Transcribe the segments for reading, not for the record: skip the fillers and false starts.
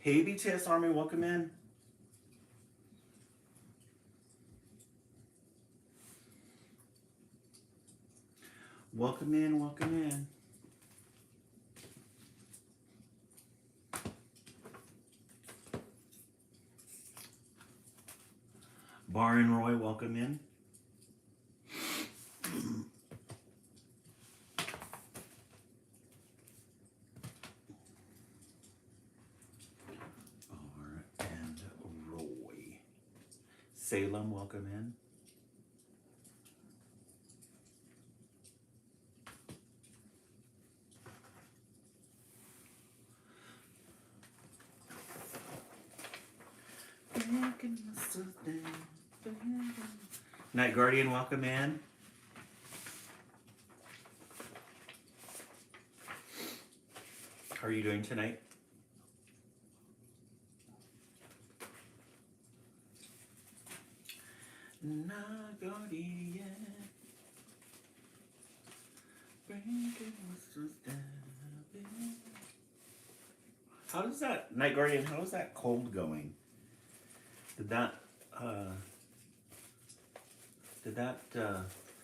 Hey, BTS Army, welcome in. Welcome in, welcome in. Bar and Roy, welcome in. R and Roy. Salem, welcome in. Night Guardian, welcome in. How are you doing tonight? Night Guardian. How does that, Night Guardian, how is that cold going? Did that, uh,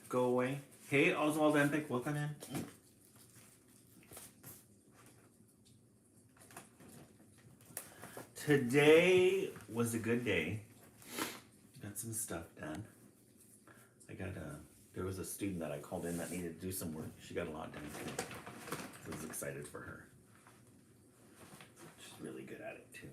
go away? Hey, Oswald Empic, welcome in. Today was a good day. Got some stuff done. There was a student that I called in that needed to do some work. She got a lot done today. So I was excited for her. She's really good at it too.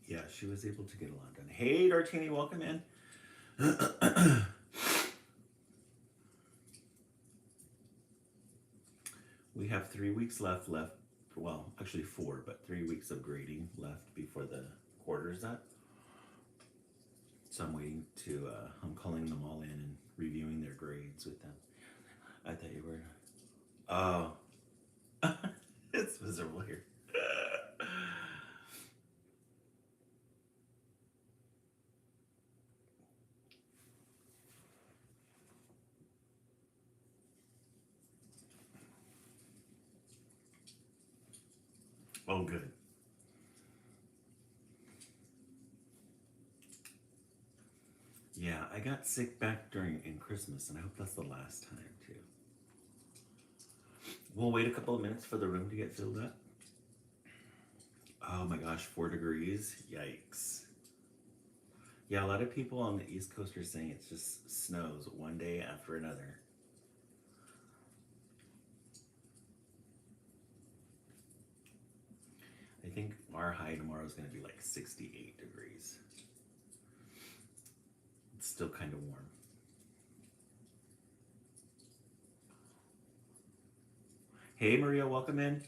Yeah, she was able to get a lot done. Hey, Dartini, welcome in. We have 3 weeks left. Well, actually 4, but 3 weeks of grading left before the quarter's up. So I'm waiting to, I'm calling them all in and reviewing their grades with them. I thought you were, oh, it's miserable here. Oh, good. Yeah, I got sick back in Christmas, and I hope that's the last time too. We'll wait a couple of minutes for the room to get filled up. Oh my gosh, 4 degrees. Yikes. Yeah, a lot of people on the East Coast are saying it's just snows one day after another. I think our high tomorrow is going to be like 68 degrees. It's still kind of warm. Hey, Maria, welcome in.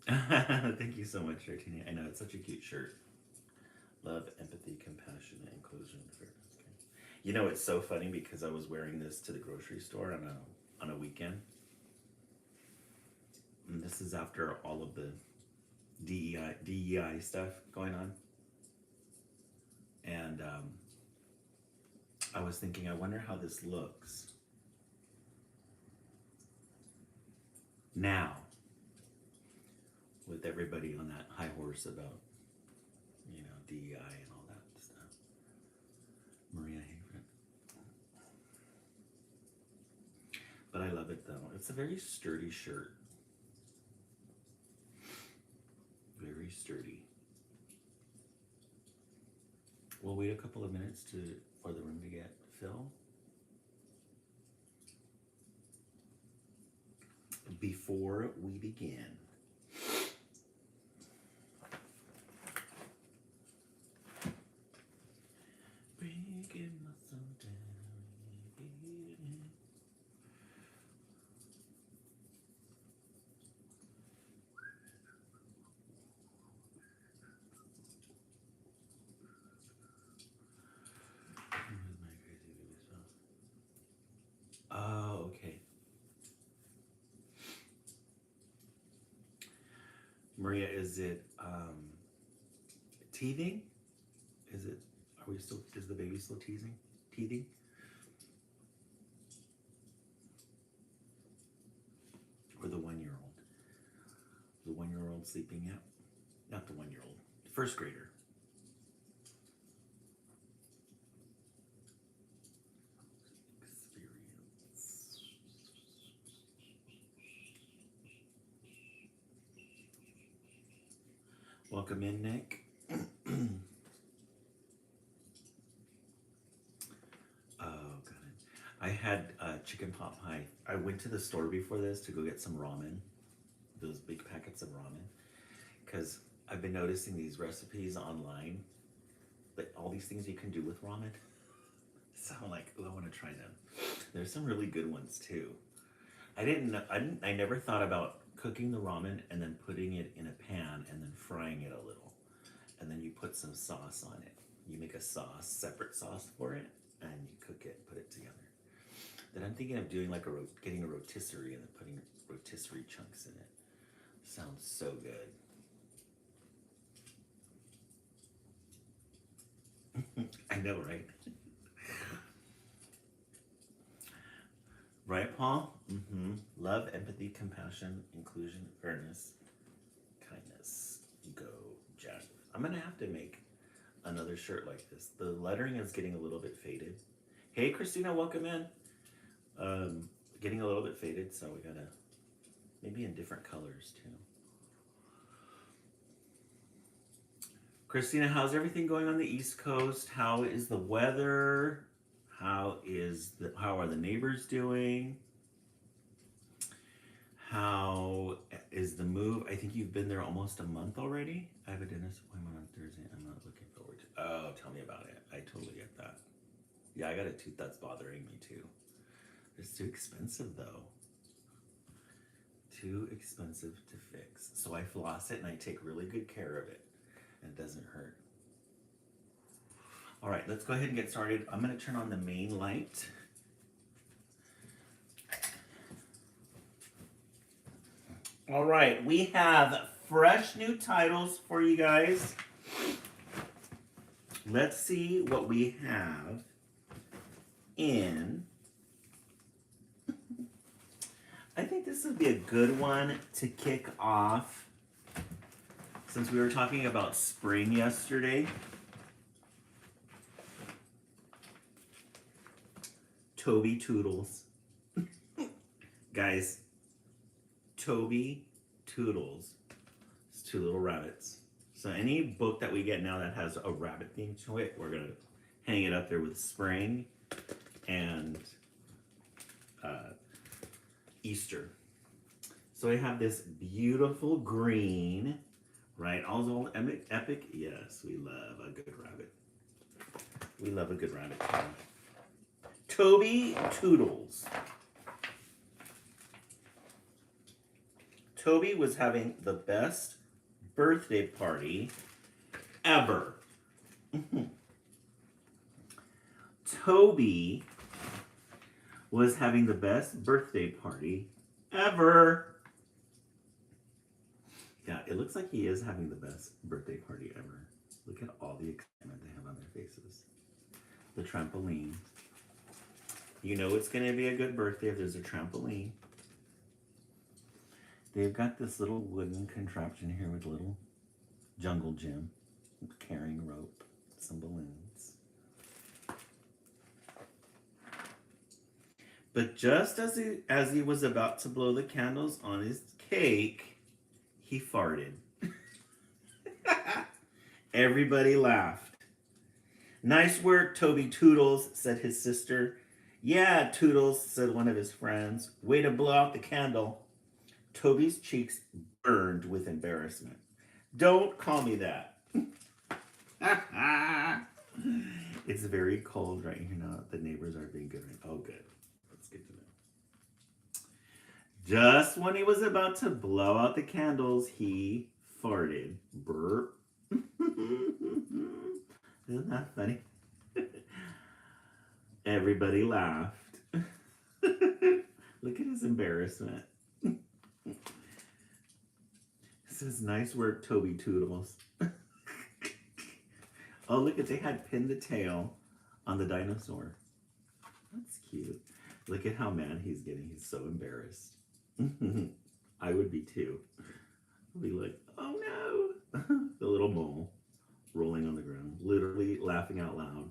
Thank you so much, Dartini. I know, it's such a cute shirt. Love, empathy, compassion, inclusion, fairness. You know, it's so funny because I was wearing this to the grocery store on a weekend. And this is after all of the DEI stuff going on. And I was thinking, I wonder how this looks now with everybody on that high horse about, DEI and all that stuff. Maria Hayford. But I love it though. It's a very sturdy shirt. Very sturdy. We'll wait a couple of minutes for the room to get filled. Before we begin. Breaking myself down. Maria, is it teething? Is it? Are we still? Is the baby still teething? Teething? Or the 1-year-old? The 1-year-old sleeping yet? Not the 1-year-old. First grader. Experience. Welcome in, Nick. Oh, got it. I had chicken pot pie. I went to the store before this to go get some ramen, those big packets of ramen, because I've been noticing these recipes online, like all these things you can do with ramen. So I'm like, oh, I want to try them. There's some really good ones too. I never thought about cooking the ramen and then putting it in a pan and then frying it a little, and then you put some sauce on it. You make a sauce, separate sauce for it, and you cook it, put it together. Then I'm thinking of doing like getting a rotisserie and then putting rotisserie chunks in it. Sounds so good. I know, right? Right, Paul? Mm-hmm. Love, empathy, compassion, inclusion, fairness, kindness. Go, Jack. I'm gonna have to make another shirt like this. The lettering is getting a little bit faded. Hey, Christina, welcome in. Getting a little bit faded, so we gotta maybe in different colors too. Christina, how's everything going on the East Coast? How is the weather? How are the neighbors doing? How is the move? I think you've been there almost a month already. I have a dentist appointment on Thursday. I'm not looking forward to. Oh, tell me about it. I totally get that. Yeah, I got a tooth that's bothering me too. It's too expensive though. Too expensive to fix. So I floss it and I take really good care of it. And it doesn't hurt. All right, let's go ahead and get started. I'm gonna turn on the main light. All right, we have fresh new titles for you guys. Let's see what we have in. I think this would be a good one to kick off, since we were talking about spring yesterday. Toby Toodles. Guys, Toby Toodles. It's 2 little rabbits. So any book that we get now that has a rabbit theme to it, we're going to hang it up there with spring and Easter. So I have this beautiful green, right? Also epic. Yes, we love a good rabbit. We love a good rabbit. Toby Toodles. Toby was having the best birthday party ever. Toby was having the best birthday party ever. Yeah, it looks like he is having the best birthday party ever. Look at all the excitement they have on their faces. The trampoline. You know it's going to be a good birthday if there's a trampoline. They've got this little wooden contraption here with a little jungle gym, carrying rope, some balloons. But just as he was about to blow the candles on his cake, he farted. Everybody laughed. Nice work, Toby Toodles, said his sister. Yeah, Toodles, said one of his friends. Way to blow out the candle. Toby's cheeks burned with embarrassment. Don't call me that. It's very cold right here now. The neighbors are being good. Oh, good. That's good to know. Just when he was about to blow out the candles, he farted. Burp. Isn't that funny? Everybody laughed. Look at his embarrassment. It says, nice work, Toby Toodles. Oh, look at, they had pinned the tail on the dinosaur. That's cute. Look at how mad he's getting. He's so embarrassed. I would be too. I'd be like, oh no. The little mole rolling on the ground, literally laughing out loud.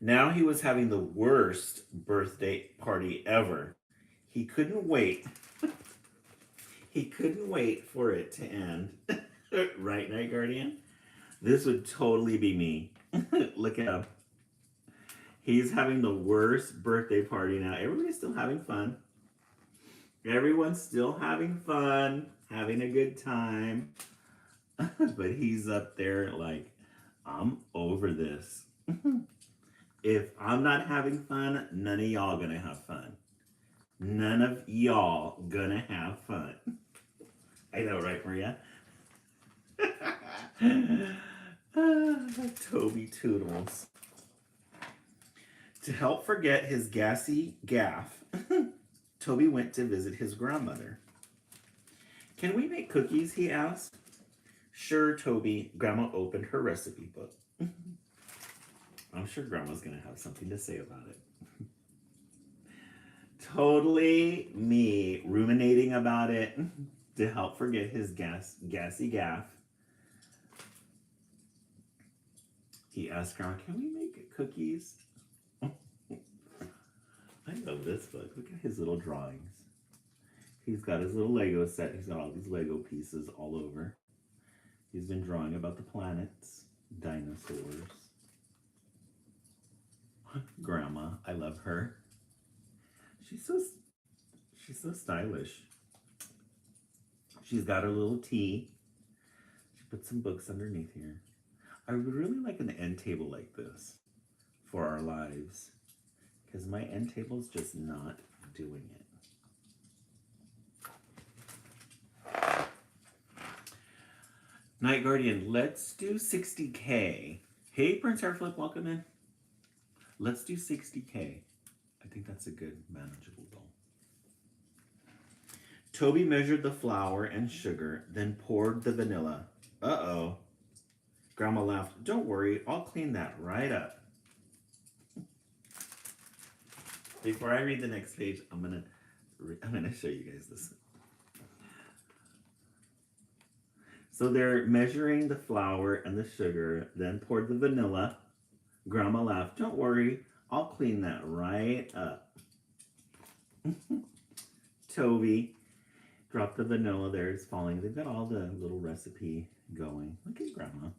Now he was having the worst birthday party ever. He couldn't wait. He couldn't wait for it to end. Right, Night Guardian? This would totally be me. Look at him. He's having the worst birthday party now. Everybody's still having fun. Everyone's still having fun, having a good time. But he's up there like, I'm over this. If I'm not having fun, none of y'all gonna have fun. None of y'all gonna have fun. I know, right, Maria? Toby Toodles. To help forget his gassy gaff, Toby went to visit his grandmother. Can we make cookies? He asked. Sure, Toby. Grandma opened her recipe book. I'm sure Grandma's going to have something to say about it. Totally me ruminating about it to help forget his gassy gaff. He asked Grandma, can we make cookies? I love this book. Look at his little drawings. He's got his little Lego set. He's got all these Lego pieces all over. He's been drawing about the planets, dinosaurs. Grandma, I love her. She's so stylish. She's got her little tea. She put some books underneath here. I would really like an end table like this for our lives, because my end table's just not doing it. Night Guardian, let's do 60K. Hey, Prince Airflip, welcome in. Let's do 60K. I think that's a good, manageable goal. Toby measured the flour and sugar, then poured the vanilla. Uh-oh. Grandma laughed. Don't worry, I'll clean that right up. Before I read the next page, I'm gonna show you guys this. So they're measuring the flour and the sugar, then poured the vanilla. Grandma laughed. Don't worry, I'll clean that right up. Toby dropped the vanilla there. It's falling. They've got all the little recipe going. Look at Grandma.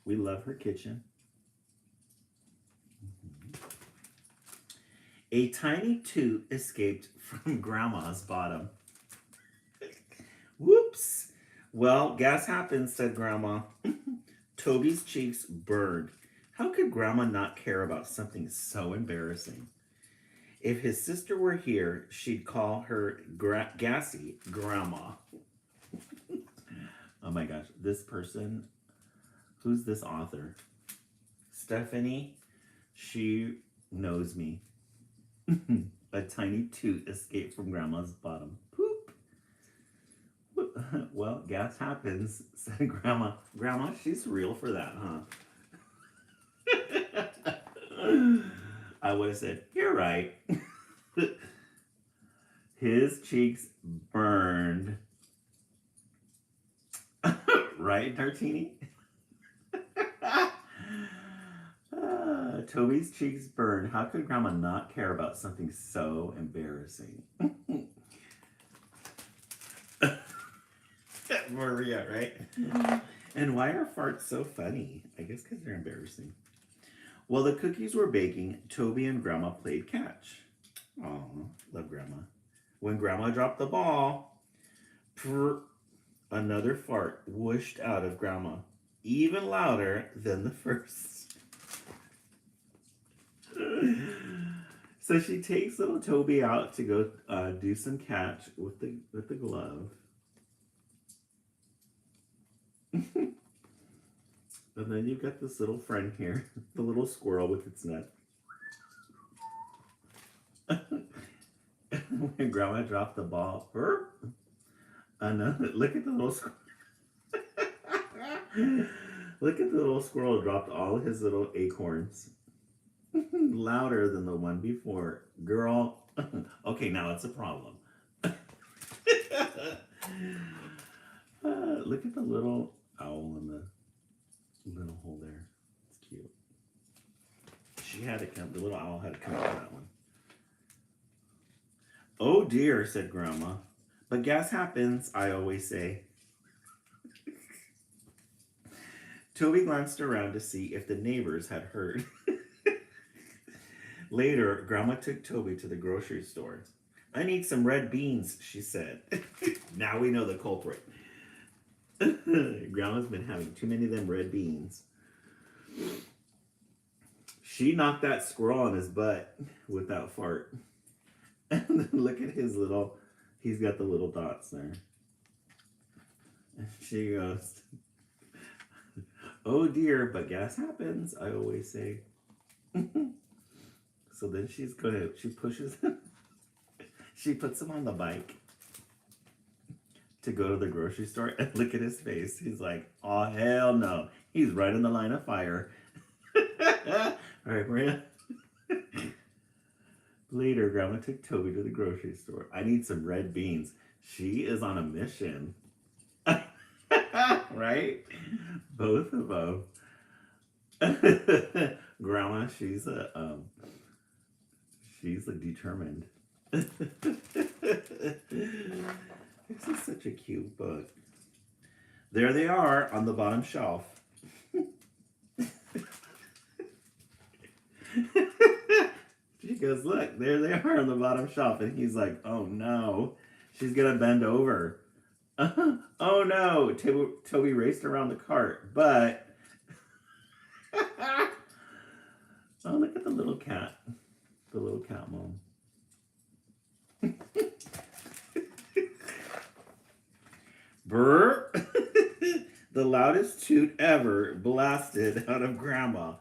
We love her kitchen. A tiny toot escaped from Grandma's bottom. Whoops. Well, gas happens, said Grandma. Toby's cheeks burned. How could Grandma not care about something so embarrassing? If his sister were here, she'd call her gassy Grandma. Oh my gosh, this person, who's this author? Stephanie, she knows me. A tiny toot escaped from Grandma's bottom. Poop. Well, gas happens, said Grandma. Grandma, she's real for that, huh? I would have said, you're right. His cheeks burned. Right, Tartini? Toby's cheeks burned. How could Grandma not care about something so embarrassing? Maria, right? And why are farts so funny? I guess because they're embarrassing. While the cookies were baking, Toby and Grandma played catch. Aw, love Grandma. When Grandma dropped the ball, another fart whooshed out of Grandma, even louder than the first. So she takes little Toby out to go do some catch with the glove. And then you've got this little friend here, the little squirrel with its nut. when Grandma dropped the ball, another, look at the little squirrel. Look at the little squirrel dropped all his little acorns. Louder than the one before. Girl. Okay, now it's a problem. Look at the little owl in the little hole there. It's cute. She had to come, the little owl had to come out of that one. Oh dear, said Grandma. But gas happens, I always say. Toby glanced around to see if the neighbors had heard. Later, Grandma took Toby to the grocery store. I need some red beans, she said. Now we know the culprit. Grandma's been having too many of them red beans. She knocked that squirrel on his butt with that fart. And then look at his little, he's got the little dots there. And she goes, oh dear, but gas happens, I always say. So then she pushes him. She puts him on the bike to go to the grocery store, and look at his face. He's like, oh, hell no. He's right in the line of fire. All right, Maria. Later, Grandma took Toby to the grocery store. I need some red beans. She is on a mission. Right? Both of them. Grandma, she's determined. This is such a cute book. There they are on the bottom shelf. She goes, look, there they are on the bottom shelf. And he's like, oh no, she's going to bend over. Oh no, Toby raced around the cart, but... Oh, look at the little cat. The little cat mom. Brr! The loudest toot ever blasted out of Grandma.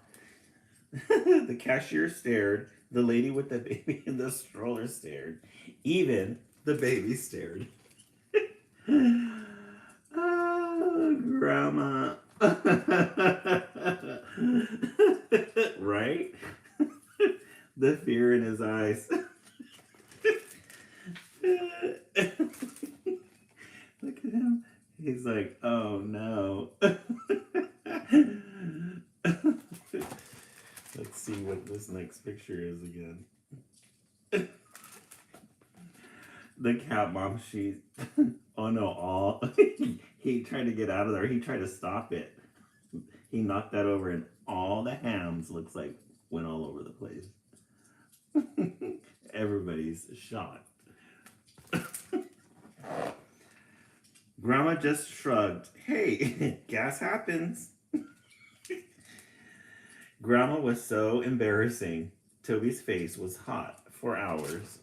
The cashier stared. The lady with the baby in the stroller stared. Even the baby stared. Oh, Grandma. Right? The fear in his eyes. Look at him. He's like, oh no. Let's see what this next picture is again. The cat mom, oh no, he tried to get out of there. He tried to stop it. He knocked that over and all the hams, looks like, went all over the place. Everybody's shocked. Grandma just shrugged. Hey, gas happens. Grandma was so embarrassing. Toby's face was hot for hours.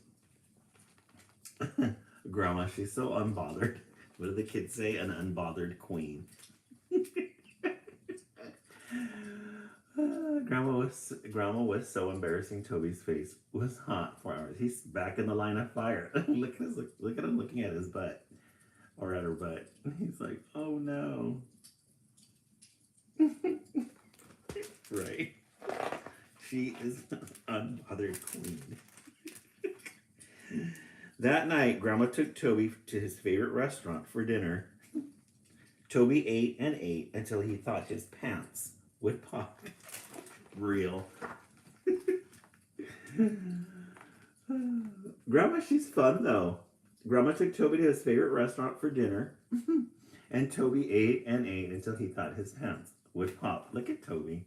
Grandma, she's so unbothered. What do the kids say? An unbothered queen. Grandma was so embarrassing. Toby's face was hot for hours. He's back in the line of fire. Look at him looking at his butt. Or at her butt. He's like, oh no. Right. She is an unbothered queen. That night, Grandma took Toby to his favorite restaurant for dinner. Toby ate and ate until he thought his pants would pop. Real. Grandma, she's fun though. Grandma took Toby to his favorite restaurant for dinner. And Toby ate and ate until he thought his pants would pop. Look at Toby.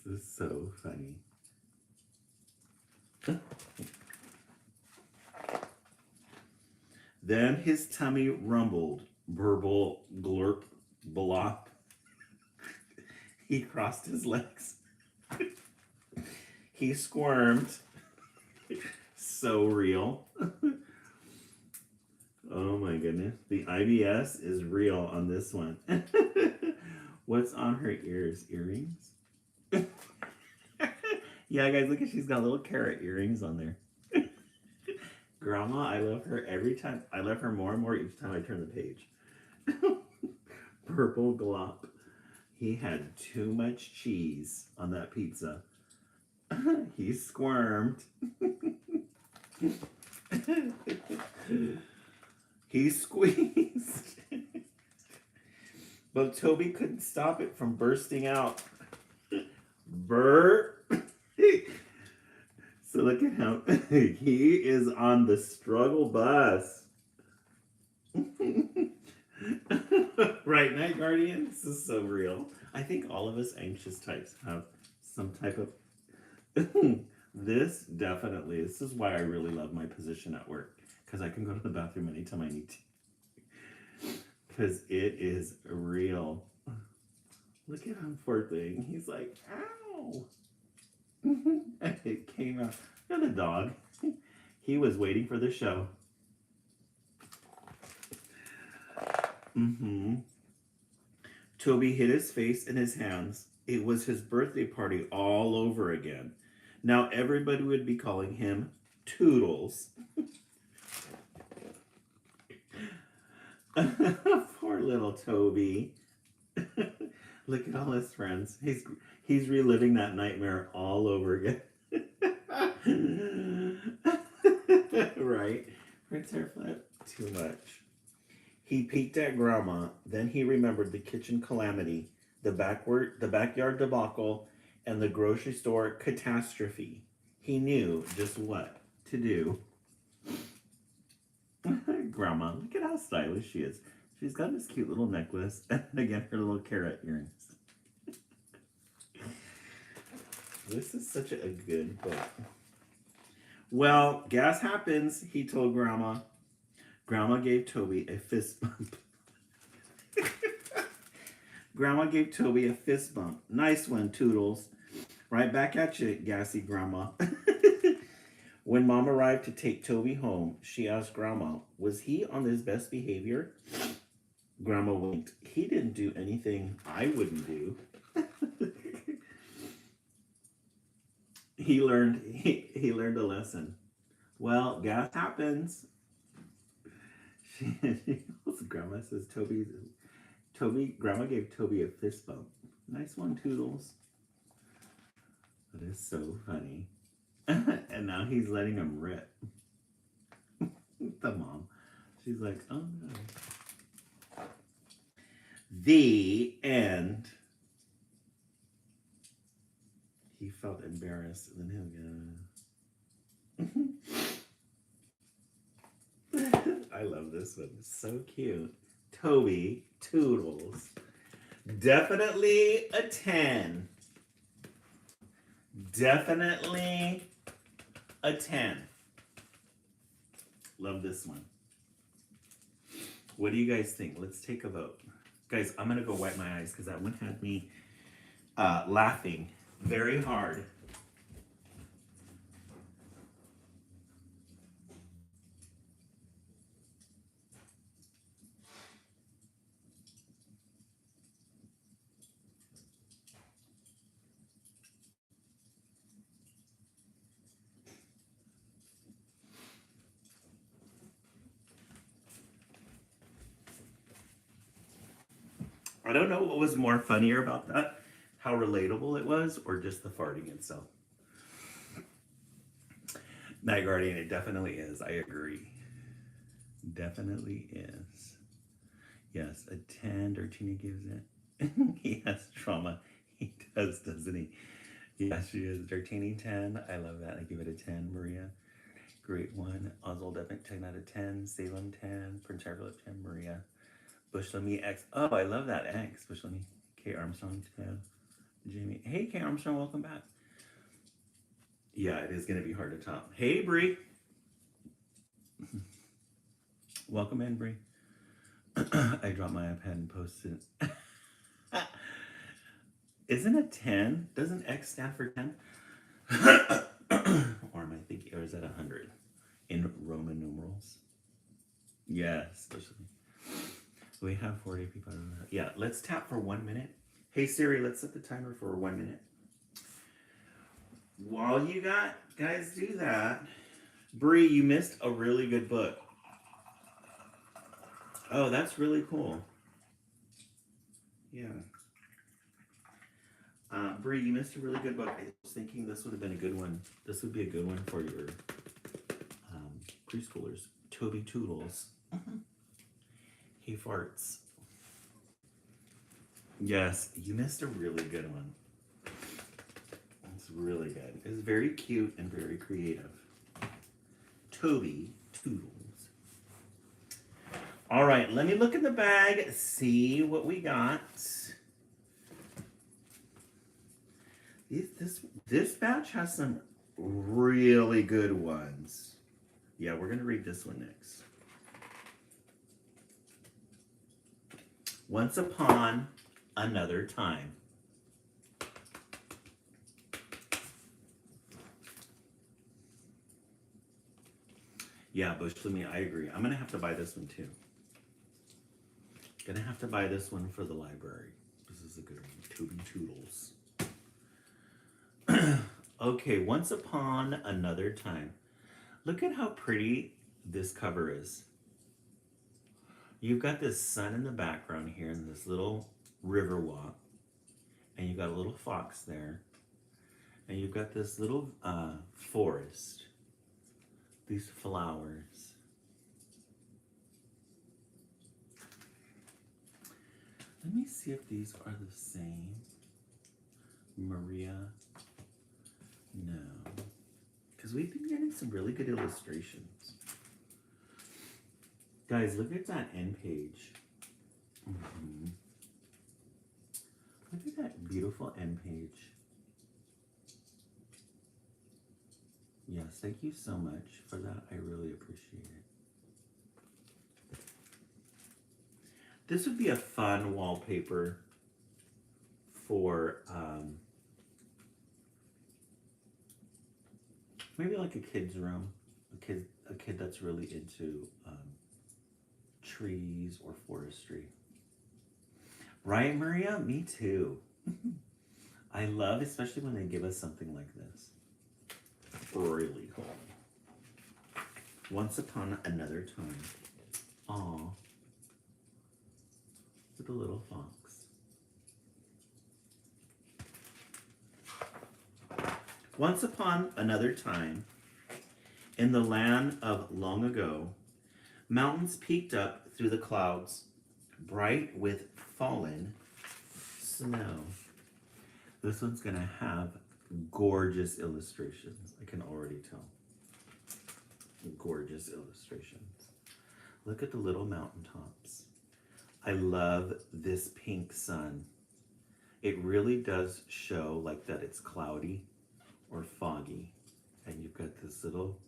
This is so funny. Then his tummy rumbled. Burble, glurp, blop. He crossed his legs. He squirmed. So real. Oh my goodness. The IBS is real on this one. What's on her ears? Earrings? Yeah, guys, look at she's got little carrot earrings on there. Grandma, I love her every time. I love her more and more each time I turn the page. Purple glop. He had too much cheese on that pizza. He squirmed. He squeezed. But Toby couldn't stop it from bursting out. Burr. So look at him. He is on the struggle bus. Right, Night Guardian? This is so real. I think all of us anxious types have some type of... This is why I really love my position at work. Because I can go to the bathroom anytime I need to. Because it is real. Look at him, poor thing. He's like, ow. It came out. Look at the dog. He was waiting for the show. Toby hid his face in his hands. It was his birthday party all over again. Now everybody would be calling him Toodles. Poor little Toby. Look at all his friends. He's reliving that nightmare all over again. Right? Prince Hairflip? Too much. He peeked at Grandma. Then he remembered the kitchen calamity, the backyard debacle, and the grocery store catastrophe. He knew just what to do. Grandma, look at how stylish she is. She's got this cute little necklace, and again, her little carrot earrings. This is such a good book. Well, gas happens, he told Grandma. Grandma gave Toby a fist bump. Grandma gave Toby a fist bump. Nice one, Toodles. Right back at you, gassy Grandma. When Mom arrived to take Toby home, she asked Grandma, was he on his best behavior? Grandma winked. He didn't do anything I wouldn't do. He learned a lesson. Well, gas happens. Grandma says Grandma gave Toby a fist bump. Nice one, Toodles. That is so funny. And now he's letting him rip. The mom. She's like, oh no. The end. He felt embarrassed, and then he'll go. I love this one. It's so cute. Toby, Toodles. Definitely a 10. Definitely a 10. Love this one. What do you guys think? Let's take a vote. Guys, I'm going to go wipe my eyes because that one had me laughing very hard. I don't know what was more funnier about that, how relatable it was, or just the farting itself. Night Guardian, it definitely is. I agree. Definitely is. Yes, a 10. Dirtina gives it. He has trauma. He does, doesn't he? Yes, she is. Dirtini 10. I love that. I give it a 10. Maria, great one. Oswald Epic 10 out of 10. Salem 10. Prince Charlotte 10. Maria. Bushlemy X. Oh, I love that X. Bushlemy. K Armstrong 10. Jamie. Hey, K Armstrong, welcome back. Yeah, it is going to be hard to top. Hey, Bree. Welcome in, Bree. I dropped my iPad and posted it. Isn't it 10? Doesn't X stand for 10? Or am I thinking, or is that 100 in Roman numerals? Yes, especially. We have 40 people. Yeah, let's tap for 1 minute. Hey Siri, let's set the timer for 1 minute. While you guys do that, Bree, you missed a really good book. Oh, that's really cool. Yeah. Bree, you missed a really good book. I was thinking this would have been a good one. This would be a good one for your um, preschoolers. Toby Toodles. He farts. Yes, you missed a really good one. It's really good. It's very cute and very creative. Toby Toodles. All right, let me look in the bag, see what we got. This batch has some really good ones. Yeah, we're gonna read this one next. Once Upon Another Time. Yeah, Bush Lumi, I agree. I'm gonna have to buy this one too. Gonna have to buy this one for the library. This is a good one. Toby Toodles. Okay, Once Upon Another Time. Look at how pretty this cover is. You've got this sun in the background here and this little river walk. And you've got a little fox there. And you've got this little forest. These flowers. Let me see if these are the same. Maria. No. Because we've been getting some really good illustrations. Guys, look at that end page. Look at that beautiful end page. Yes, thank you so much for that. I really appreciate it. This would be a fun wallpaper for maybe like a kid's room. A kid that's really into trees or forestry. Right, Maria? Me too. I love, especially when they give us something like this. Really cool. Once Upon Another Time. Aw. With a little fox. Once upon another time, in the land of long ago, mountains peaked up through the clouds, bright with fallen snow. This one's gonna have gorgeous illustrations. I can already tell. Gorgeous illustrations. Look at the little mountaintops. I love this pink sun. It really does show like that it's cloudy or foggy. And you've got this little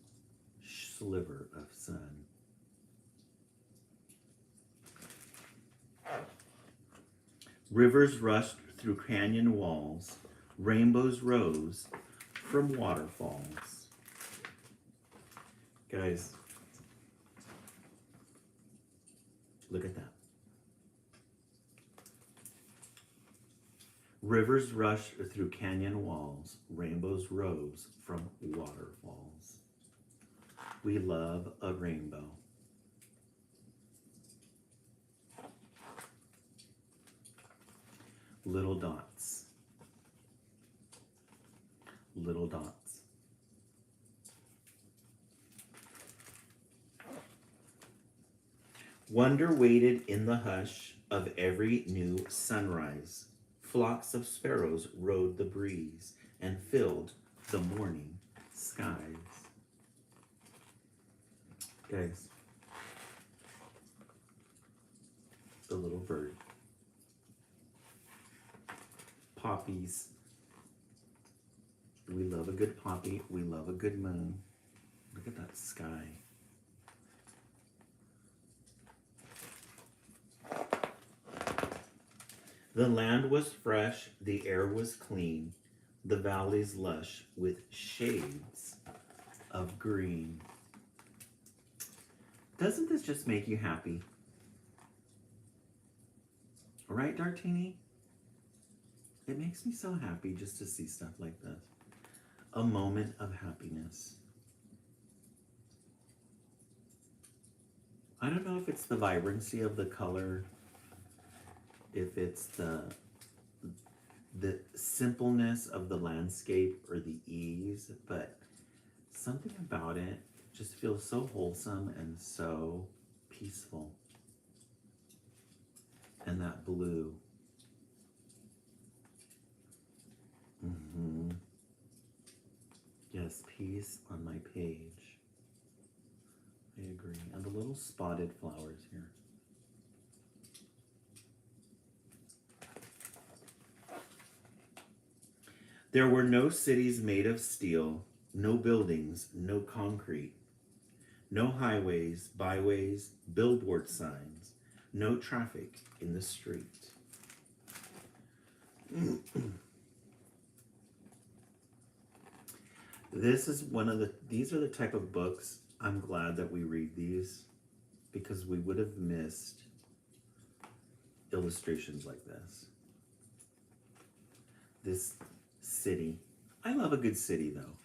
sliver of sun. Rivers rushed through canyon walls. Rainbows rose from waterfalls. Guys, look at that. Rivers rushed through canyon walls. Rainbows rose from waterfalls. We love a rainbow. Little dots. Little dots. Wonder waited in the hush of every new sunrise. Flocks of sparrows rode the breeze and filled the morning skies. Guys, the little bird. Poppies. We love a good poppy. We love a good moon. Look at that sky. The land was fresh, the air was clean, the valleys lush with shades of green. Doesn't this just make you happy? Right, Dartini? It makes me so happy just to see stuff like this. A moment of happiness. I don't know if it's the vibrancy of the color, if it's the simpleness of the landscape or the ease, but something about it just feels so wholesome and so peaceful. And that blue. Yes, peace on my page. I agree. And the little spotted flowers here. There were no cities made of steel, no buildings, no concrete, no highways, byways, billboard signs, no traffic in the street. This is these are the type of books I'm glad that we read these, because we would have missed illustrations like this. This city. I love a good city though.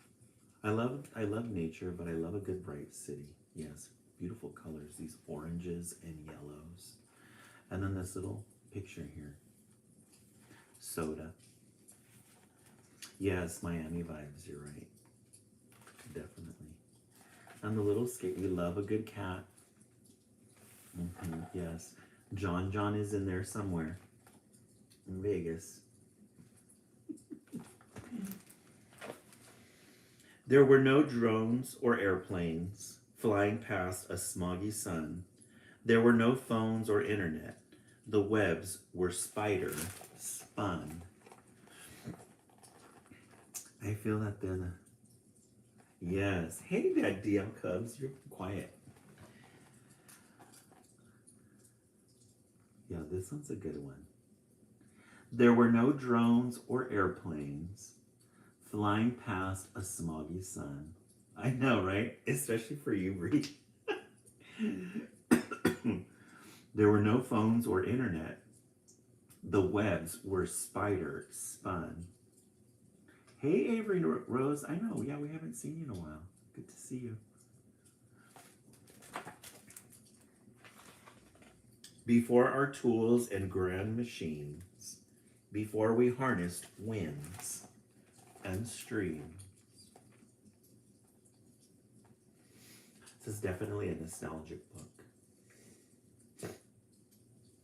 I love nature, but I love a good bright city. Yes, beautiful colors, these oranges and yellows. And then this little picture here. Soda. Yes, Miami vibes, you're right. Definitely. And the little skate, we love a good cat. Yes. John is in there somewhere. In Vegas. There were no drones or airplanes flying past a smoggy sun. There were no phones or internet. The webs were spider spun. I feel that then. Yes. Hey, that DM Cubs, you're quiet. Yeah, this one's a good one. There were no drones or airplanes flying past a smoggy sun. I know, right? Especially for you, Bree. There were no phones or internet. The webs were spider spun. Hey, Avery Rose. I know. Yeah, we haven't seen you in a while. Good to see you. Before our tools and grand machines, before we harnessed winds and streams. This is definitely a nostalgic book.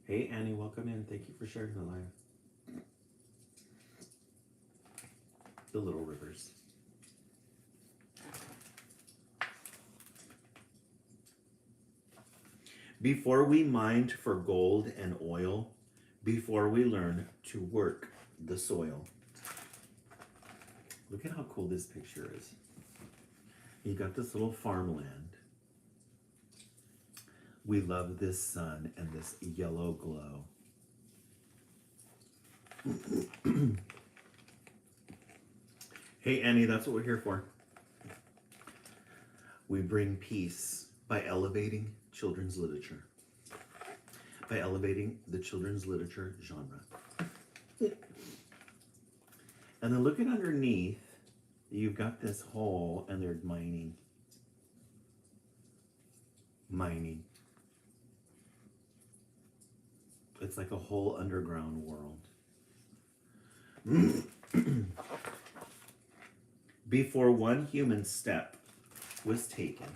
Hey, Annie, welcome in. Thank you for sharing the live. The Little Rivers. Before we mined for gold and oil, before we learned to work the soil. Look at how cool this picture is. You got this little farmland. We love this sun and this yellow glow. Hey, Annie, that's what we're here for. We bring peace by elevating children's literature. By elevating the children's literature genre. And then looking underneath, you've got this hole and they're mining. Mining. It's like a whole underground world. Before one human step was taken.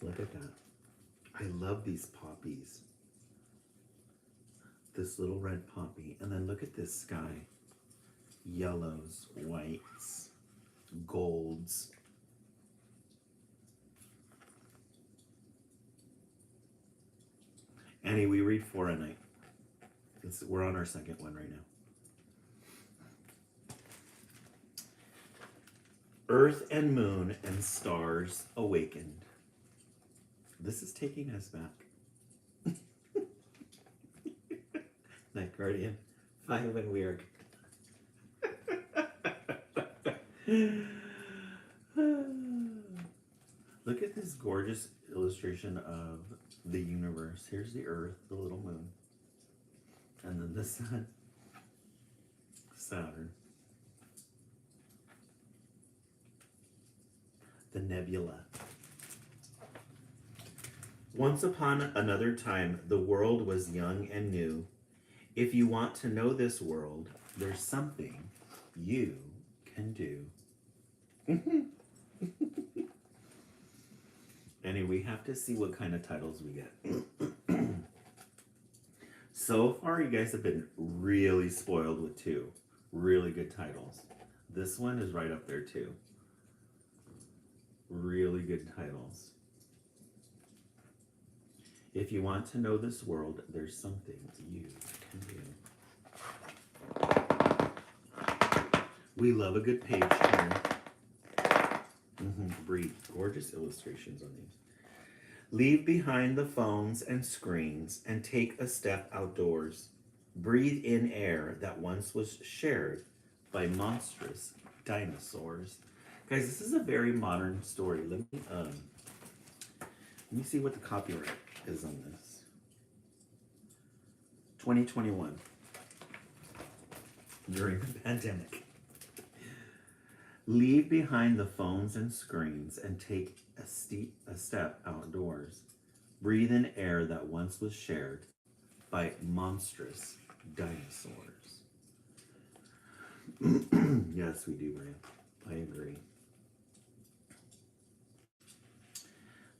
Look at that. I love these poppies. This little red poppy. And then look at this sky. Yellows, whites, golds. Annie, we read 4 a night. We're on our second one right now. Earth and moon and stars awakened. This is taking us back. Night Guardian, 5 and weird. Look at this gorgeous illustration of the universe. Here's the Earth, the little moon, and then the sun. Saturn. The nebula. Once upon another time, the world was young and new. If you want to know this world, there's something you can do. Anyway, we have to see what kind of titles we get. So far, you guys have been really spoiled with two really good titles. This one is right up there too. Really good titles. If you want to know this world, there's something you can do. We love a good page turn. Breed. Gorgeous illustrations on these. Leave behind the phones and screens and take a step outdoors. Breathe in air that once was shared by monstrous dinosaurs. Guys, this is a very modern story. Let me see what the copyright is on this. 2021. During the pandemic. Leave behind the phones and screens and take a step outdoors. Breathe in air that once was shared by monstrous dinosaurs. Yes, we do, Ray. I agree.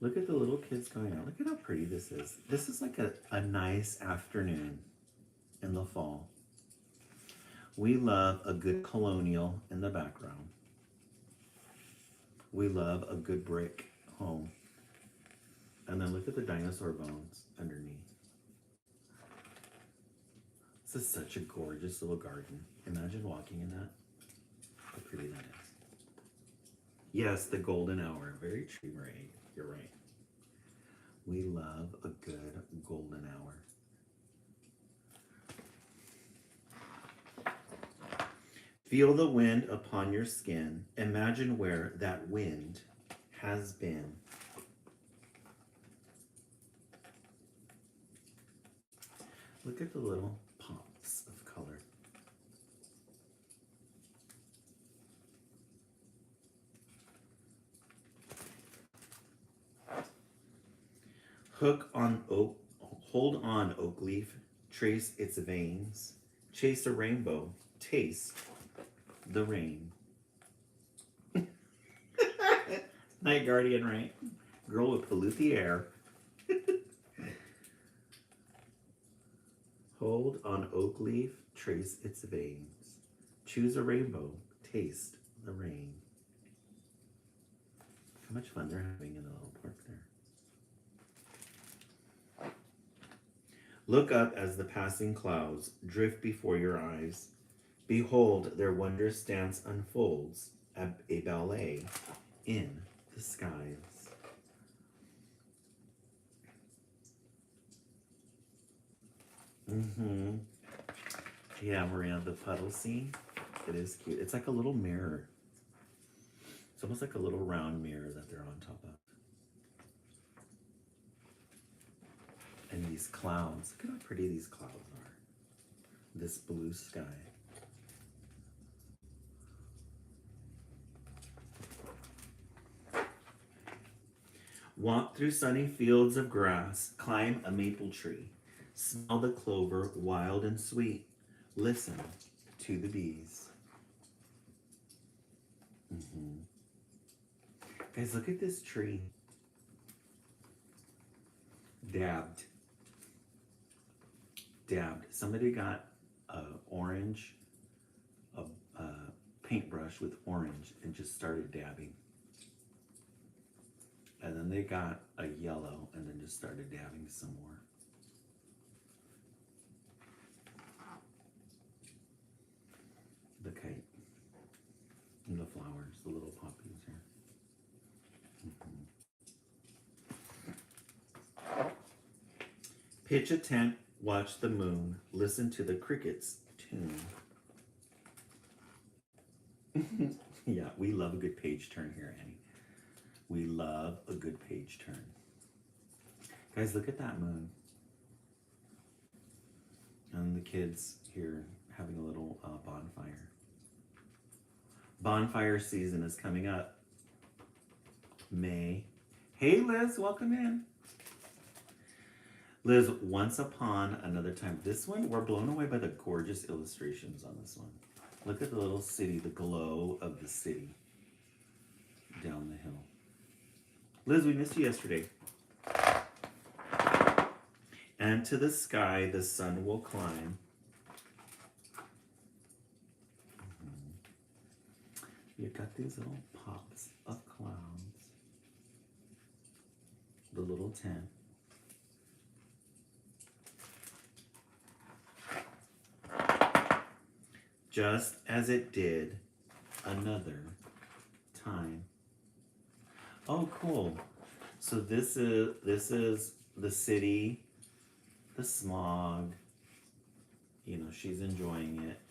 Look at the little kids going out. Look at how pretty this is. This is like a nice afternoon in the fall. We love a good colonial in the background. We love a good brick home. And then look at the dinosaur bones underneath. This is such a gorgeous little garden. Imagine walking in that. How pretty that is. Yes, the golden hour. Very true, Ray. You're right. We love a good golden hour. Feel the wind upon your skin. Imagine where that wind has been. Look at the little pops of color. Hold on, oak leaf, trace its veins, chase a rainbow, taste the rain. Night guardian, right? Girl would pollute the air. Hold on, oak leaf, trace its veins, choose a rainbow, taste the rain. How much fun they're having in the little park there. Look up as the passing clouds drift before your eyes. Behold, their wondrous dance unfolds, a ballet in the skies. Yeah, Maria, the puddle scene, it is cute. It's like a little mirror. It's almost like a little round mirror that they're on top of. And these clouds, look at how pretty these clouds are. This blue sky. Walk through sunny fields of grass, climb a maple tree, smell the clover wild and sweet, listen to the bees. Guys, look at this tree. Dabbed. Somebody got a paintbrush with orange and just started dabbing. And then they got a yellow and then just started dabbing some more. The kite. And the flowers, the little poppies here. Pitch a tent, watch the moon, listen to the crickets tune. Yeah, we love a good page turn here, Annie. We love a good page turn. Guys, look at that moon. And the kids here having a little bonfire. Bonfire season is coming up. May. Hey Liz, welcome in. Liz, Once Upon Another Time. This one, we're blown away by the gorgeous illustrations on this one. Look at the little city, the glow of the city down the hill. Liz, we missed you yesterday. And to the sky, the sun will climb. You've got these little pops of clouds. The little tent. Just as it did another time. Oh, cool. So this is the city, the smog. You know, she's enjoying it.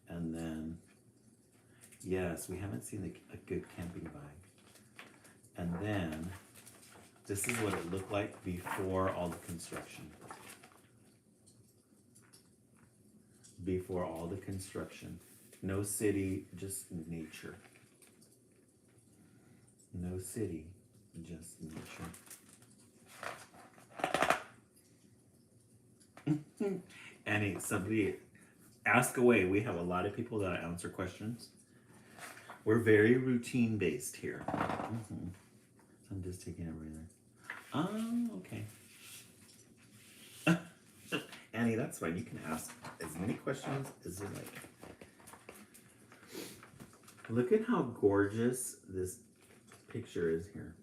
And then, yes, we haven't seen a good camping vibe. And then, this is what it looked like before all the construction. Before all the construction. No city, just nature. No city, just nature. Annie, somebody ask away. We have a lot of people that answer questions. We're very routine based here. So I'm just taking a breather. Oh, okay. Annie, that's fine. You can ask as many questions as you like. Look at how gorgeous this picture is here.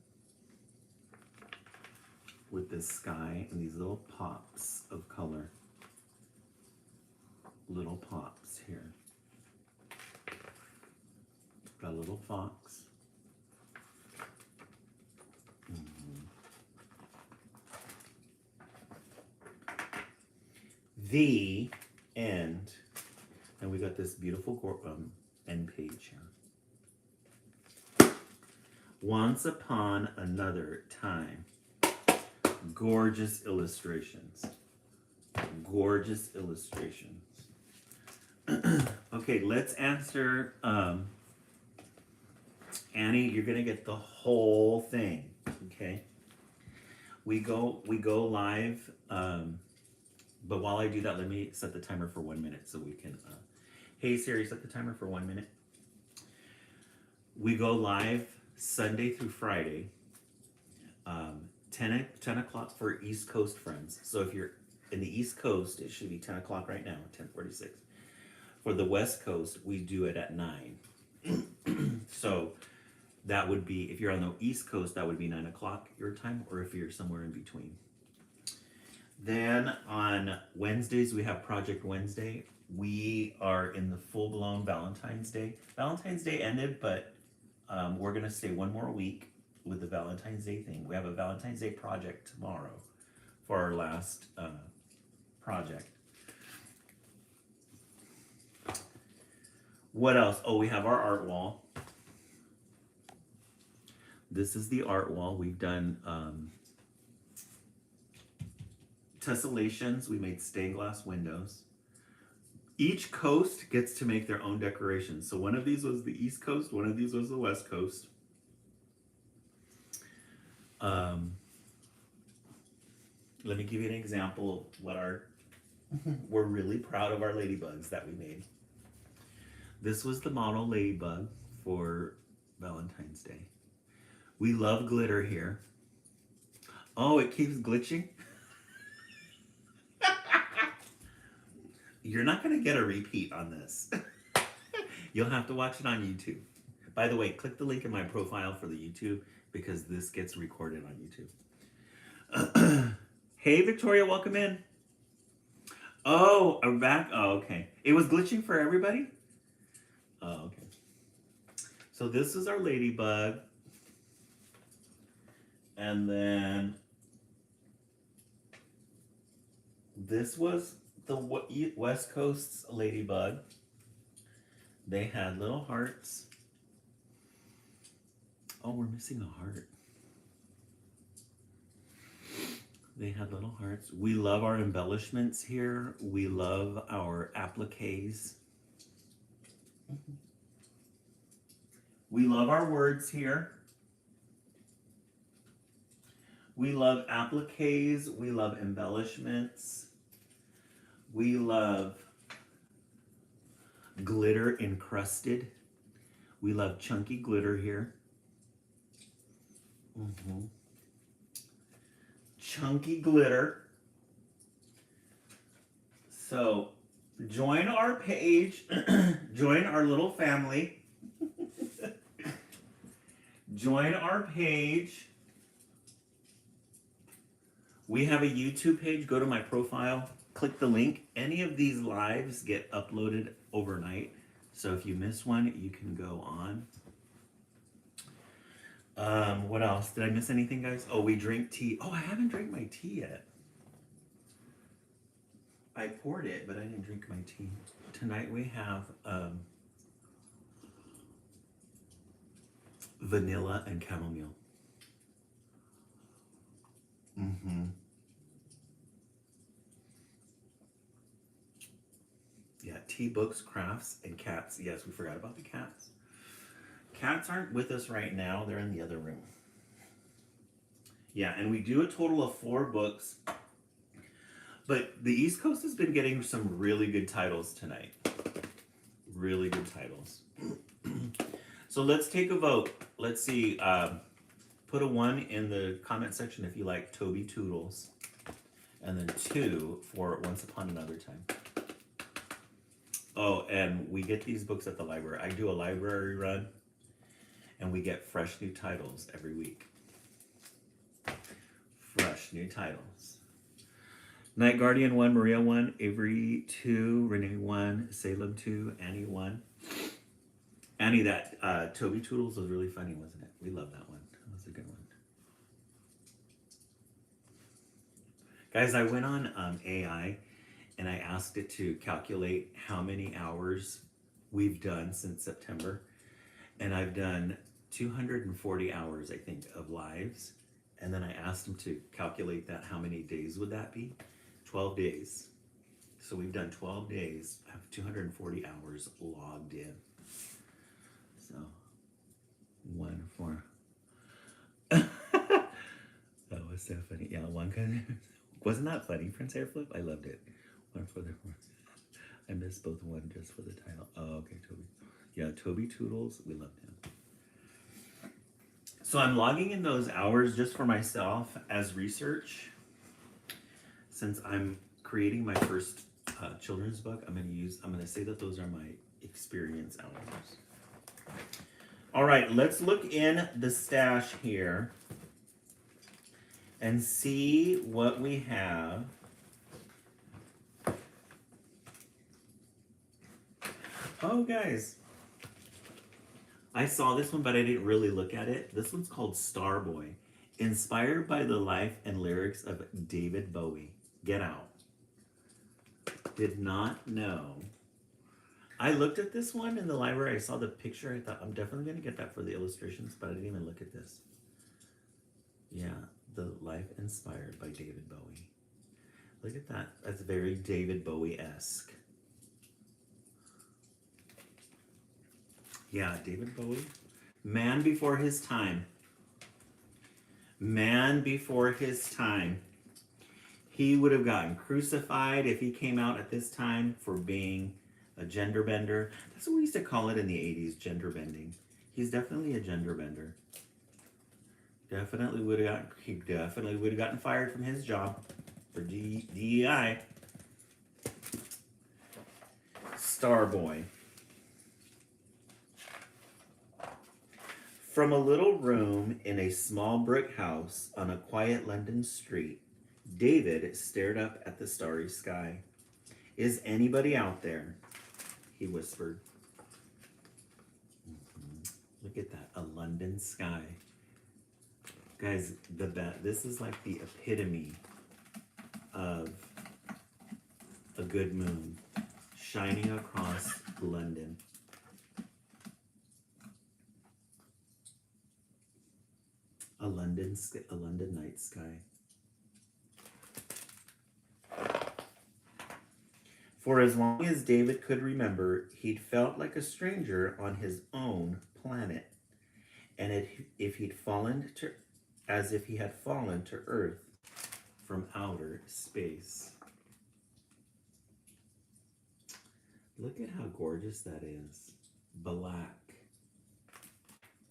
With this sky and these little pops of color. Little pops here. Got a little fox. The end. And we got this beautiful end page here. Once Upon Another Time. Gorgeous illustrations. Gorgeous illustrations. Okay, let's answer. Annie, you're gonna get the whole thing. Okay. We go live. But while I do that, let me set the timer for 1 minute so we can. Hey Siri, set the timer for 1 minute. We go live Sunday through Friday, 10 o'clock for East Coast friends. So if you're in the East Coast, it should be 10 o'clock right now, 10:46. For the West Coast, we do it at 9. So that would be, if you're on the East Coast, that would be 9 o'clock your time, or if you're somewhere in between. Then on Wednesdays, we have Project Wednesday. We are in the full-blown Valentine's Day. Valentine's Day ended, but we're going to stay one more week with the Valentine's Day thing. We have a Valentine's Day project tomorrow for our last project. What else? Oh, we have our art wall. This is the art wall. We've done tessellations. We made stained glass windows. Each coast gets to make their own decorations. So one of these was the East Coast, one of these was the West Coast. Let me give you an example of what we're really proud of our ladybugs that we made. This was the model ladybug for Valentine's Day. We love glitter here. Oh, it keeps glitching? You're not going to get a repeat on this. You'll have to watch it on YouTube. By the way, click the link in my profile for the YouTube because this gets recorded on YouTube. Hey, Victoria, welcome in. Oh, I'm back. Oh, okay. It was glitching for everybody? Oh, okay. So this is our ladybug. And then this was the West Coast's ladybug. They had little hearts. Oh, we're missing a heart. They had little hearts. We love our embellishments here. We love our appliques. We love our words here. We love appliques. We love embellishments. We love glitter encrusted. We love chunky glitter here. Chunky glitter. So join our page. Join our little family. Join our page. We have a YouTube page. Go to my profile, click the link. Any of these lives get uploaded overnight. So if you miss one, you can go on. What else? Did I miss anything, guys? Oh, we drink tea. Oh, I haven't drank my tea yet. I poured it, but I didn't drink my tea. Tonight we have vanilla and chamomile. Yeah, tea, books, crafts, and cats. Yes, we forgot about the cats. Cats aren't with us right now. They're in the other room. Yeah, and we do a total of 4 books. But the East Coast has been getting some really good titles tonight. Really good titles. So let's take a vote. Let's see. Put a 1 in the comment section if you like Toby Toodles. And then 2 for Once Upon Another Time. Oh, and we get these books at the library. I do a library run, and we get fresh new titles every week. Fresh new titles. Night Guardian 1, Maria 1, Avery 2, Renee 1, Salem 2, Annie 1. Annie, that Toby Toodles was really funny, wasn't it? We love that one. That was a good one. Guys, I went on AI, and I asked it to calculate how many hours we've done since September. And I've done 240 hours, I think, of lives. And then I asked them to calculate that. How many days would that be? 12 days. So we've done 12 days, have 240 hours logged in. So, 1 for... That was so funny. Yeah, 1 kind of... Wasn't that funny, Prince Airflip? I loved it. 1 for the... I missed both 1 just for the title. Oh, okay, Toby. Yeah, Toby Toodles. We loved him. So I'm logging in those hours just for myself as research. Since I'm creating my first children's book, I'm going to say that those are my experience hours. All right, let's look in the stash here and see what we have. Oh, guys. I saw this one, but I didn't really look at it. This one's called Starboy, inspired by the life and lyrics of David Bowie. Get Out. Did not know. I looked at this one in the library. I saw the picture. I thought, I'm definitely going to get that for the illustrations, but I didn't even look at this. Yeah, the life inspired by David Bowie. Look at that. That's very David Bowie-esque. Yeah, David Bowie. Man before his time. Man before his time. He would have gotten crucified if he came out at this time for being a gender bender. That's what we used to call it in the 80s, gender bending. He's definitely a gender bender. He definitely would have gotten fired from his job for DEI. Starboy. From a little room in a small brick house on a quiet London street, David stared up at the starry sky. Is anybody out there? He whispered. Look at that, a London sky. Guys, this is like the epitome of a good moon shining across London. A London night sky. For as long as David could remember, he'd felt like a stranger on his own planet, and if he'd fallen to, as if he had fallen to Earth from outer space. Look at how gorgeous that is. Black.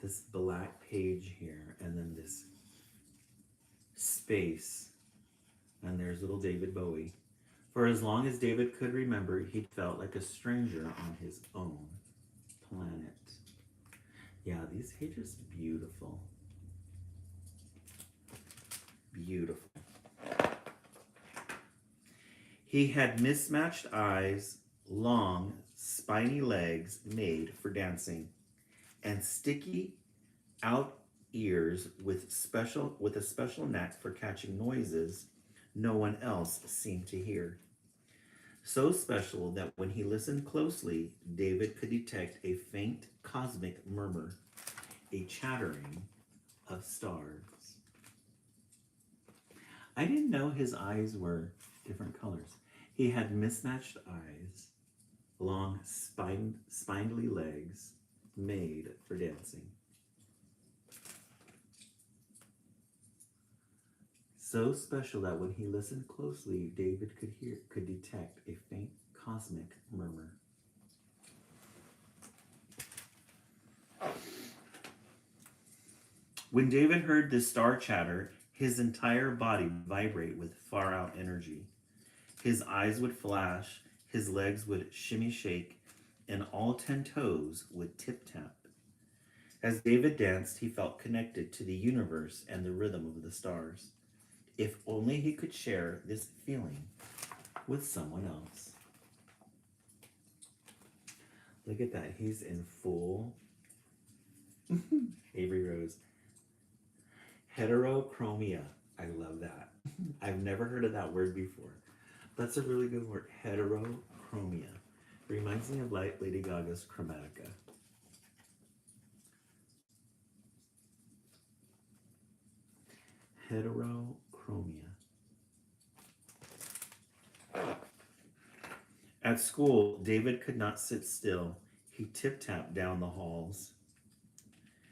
This black page here, and then this space, and there's little David Bowie. For as long as David could remember, he'd felt like a stranger on his own planet. Yeah, these pages are beautiful. Beautiful. He had mismatched eyes, long, spiny legs made for dancing, and sticky out ears with a special knack for catching noises no one else seemed to hear. So special that when he listened closely, David could detect a faint cosmic murmur, a chattering of stars. I didn't know his eyes were different colors. He had mismatched eyes, long spindly legs made for dancing. So special that when he listened closely, David could detect a faint cosmic murmur. When David heard this star chatter, his entire body vibrate with far-out energy. His eyes would flash, his legs would shimmy shake, and all 10 toes would tip-tap. As David danced, he felt connected to the universe and the rhythm of the stars. If only he could share this feeling with someone else. Look at that. He's in full Avery Rose. Heterochromia. I love that. I've never heard of that word before. That's a really good word. Heterochromia. Reminds me of Lady Gaga's Chromatica. Heterochromia. At school, David could not sit still. He tip-tapped down the halls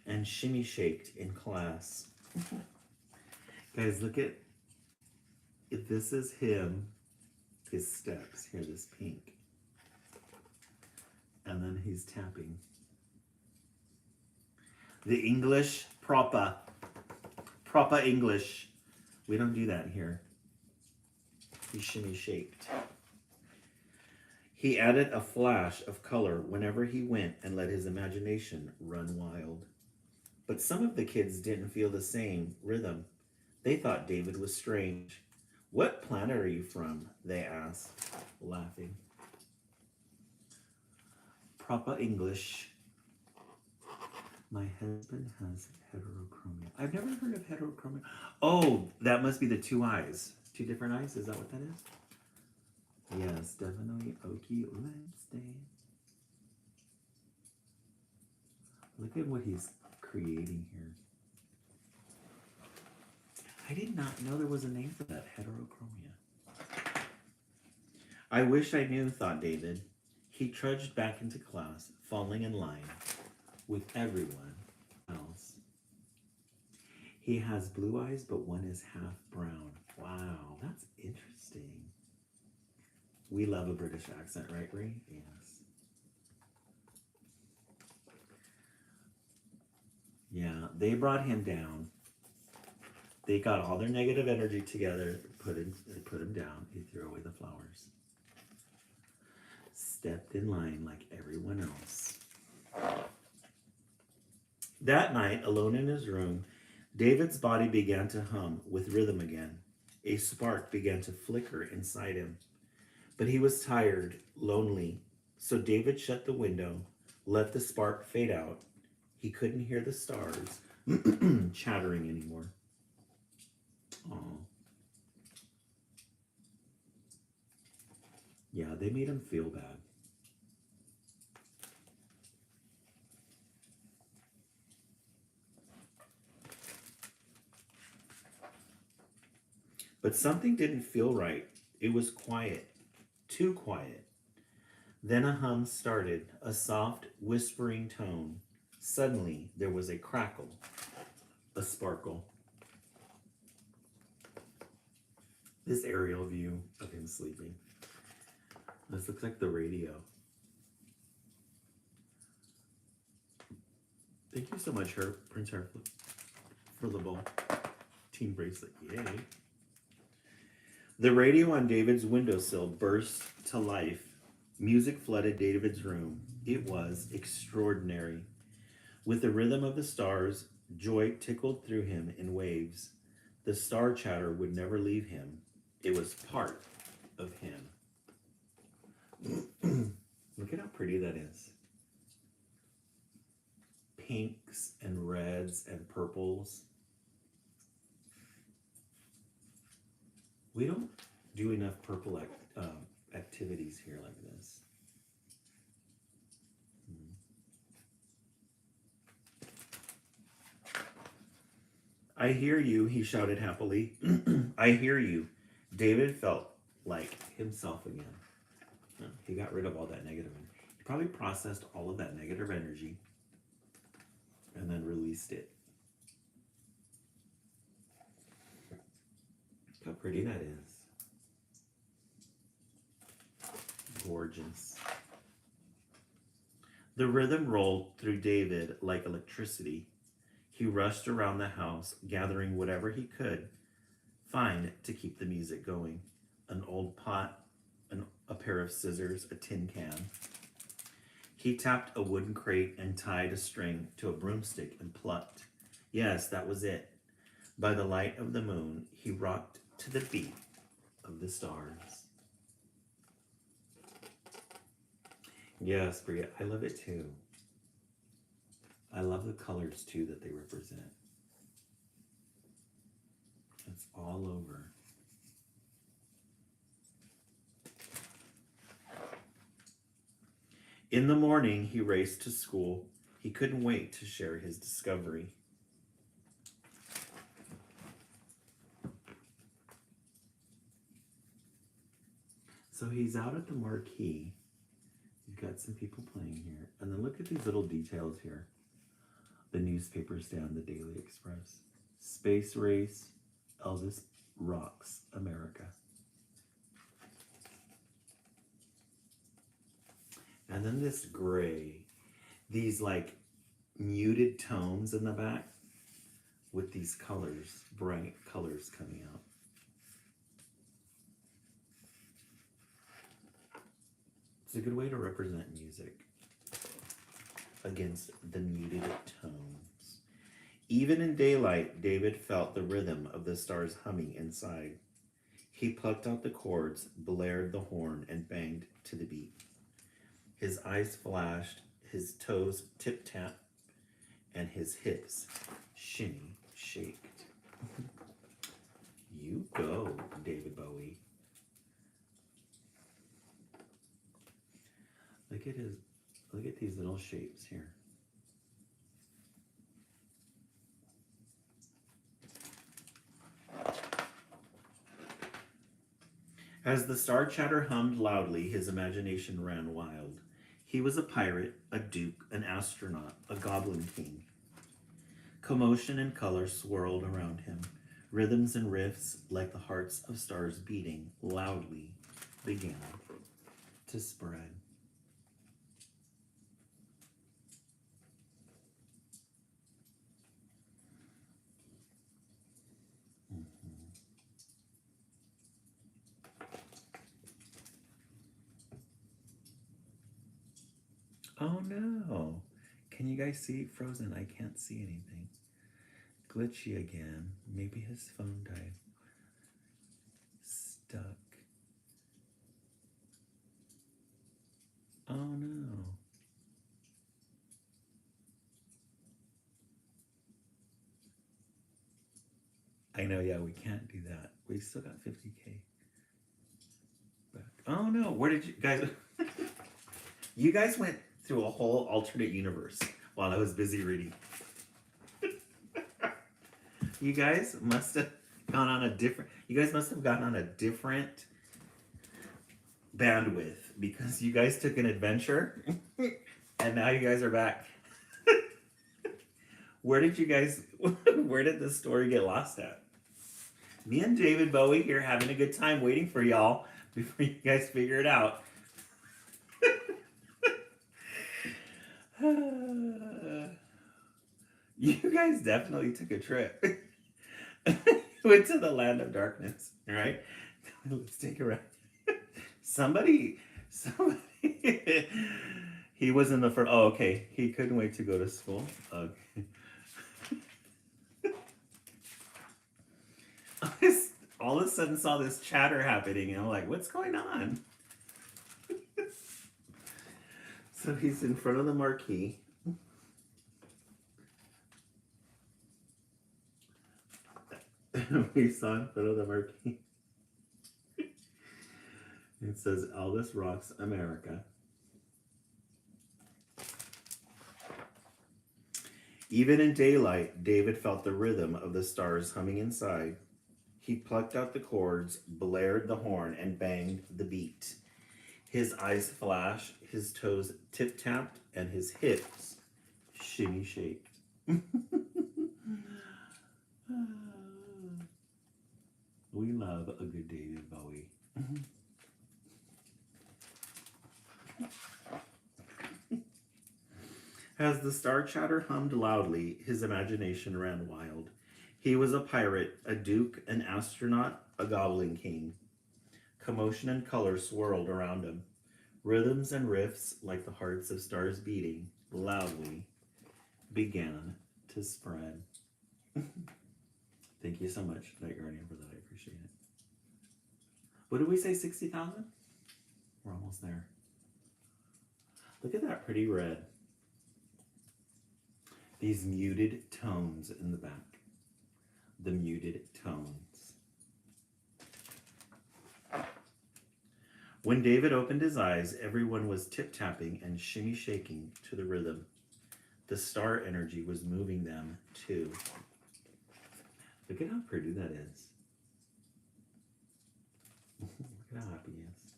and shimmy-shaked in class. Guys, look at, if this is him, his steps. Here, this pink. And then he's tapping. The English proper English. We don't do that here. He shimmy-shaked. He added a flash of color whenever he went and let his imagination run wild. But some of the kids didn't feel the same rhythm. They thought David was strange. "What planet are you from?" they asked, laughing. Proper English. My husband has heterochromia. I've never heard of heterochromia. Oh, that must be the two eyes. Two different eyes? Is that what that is? Yes, definitely Okie Wednesday. Look at what he's creating here. I did not know there was a name for that, heterochromia. I wish I knew, thought David. He trudged back into class, falling in line with everyone else. He has blue eyes, but one is half brown. Wow, that's interesting. We love a British accent, right, Ray? Yes. Yeah, they brought him down. They got all their negative energy together, they put him down. He threw away the flowers. Stepped in line like everyone else. That night, alone in his room, David's body began to hum with rhythm again. A spark began to flicker inside him. But he was tired, lonely, so David shut the window, let the spark fade out. He couldn't hear the stars chattering anymore. Oh. Yeah, they made him feel bad. But something didn't feel right. It was quiet, too quiet. Then a hum started, a soft, whispering tone. Suddenly, there was a crackle, a sparkle. This aerial view of him sleeping. This looks like the radio. Thank you so much, Prince Herflip, for the ball. Team bracelet, yay. The radio on David's windowsill burst to life. Music flooded David's room. It was extraordinary. With the rhythm of the stars, joy tickled through him in waves. The star chatter would never leave him. It was part of him. Look at how pretty that is. Pinks and reds and purples. We don't do enough purple activities here like this. I hear you, he shouted happily. I hear you. David felt like himself again. He got rid of all that negative energy. He probably processed all of that negative energy and then released it. Look how pretty that is. Gorgeous. The rhythm rolled through David like electricity. He rushed around the house, gathering whatever he could find to keep the music going. An old pot, a pair of scissors, a tin can. He tapped a wooden crate and tied a string to a broomstick and plucked. Yes, that was it. By the light of the moon, he rocked to the beat of the stars. Yes, Bria, I love it too. I love the colors too that they represent. It's all over. In the morning, he raced to school. He couldn't wait to share his discovery. So he's out at the marquee. You've got some people playing here. And then look at these little details here. The newspaper stand, the Daily Express. Space race, Elvis rocks America. And then this gray, these like muted tones in the back with these colors, bright colors coming out. It's a good way to represent music against the muted tones. Even in daylight, David felt the rhythm of the stars humming inside. He plucked out the chords, blared the horn, and banged to the beat. His eyes flashed, his toes tip-tap, and his hips shimmy shaked. You go, David Bowie. Look at these little shapes here. As the star chatter hummed loudly, his imagination ran wild. He was a pirate, a duke, an astronaut, a goblin king. Commotion and color swirled around him. Rhythms and riffs, like the hearts of stars beating loudly, began to spread. Oh no! Can you guys see Frozen? I can't see anything. Glitchy again. Maybe his phone died. Stuck. Oh no. I know, yeah, we can't do that. We still got 50K back. Oh no, where did you guys... You guys went through a whole alternate universe while I was busy reading. You guys must have gone on a different... You guys must have gotten on a different bandwidth because you guys took an adventure and now you guys are back. Where did the story get lost at? Me and David Bowie here having a good time waiting for y'all before you guys figure it out. You guys definitely took a trip. Went to the land of darkness, all right? Let's take a ride. Somebody, he was in the first, oh, okay. He couldn't wait to go to school. Okay. I all of a sudden saw this chatter happening, and I'm like, what's going on? So he's in front of the marquee. We saw in front of the marquee. It says Elvis Rocks America. Even in daylight, David felt the rhythm of the stars humming inside. He plucked out the chords, blared the horn, and banged the beat. His eyes flashed, his toes tip-tapped, and his hips shimmy-shaked. We love a good David Bowie. As the star chatter hummed loudly, his imagination ran wild. He was a pirate, a duke, an astronaut, a goblin king. Commotion and color swirled around him. Rhythms and riffs, like the hearts of stars beating loudly, began to spread. Thank you so much, Night Guardian, for that. I appreciate it. What did we say, 60,000? We're almost there. Look at that pretty red. These muted tones in the back. The muted tones. When David opened his eyes, everyone was tip-tapping and shimmy-shaking to the rhythm. The star energy was moving them too. Look at how pretty that is. Look at how happy he is.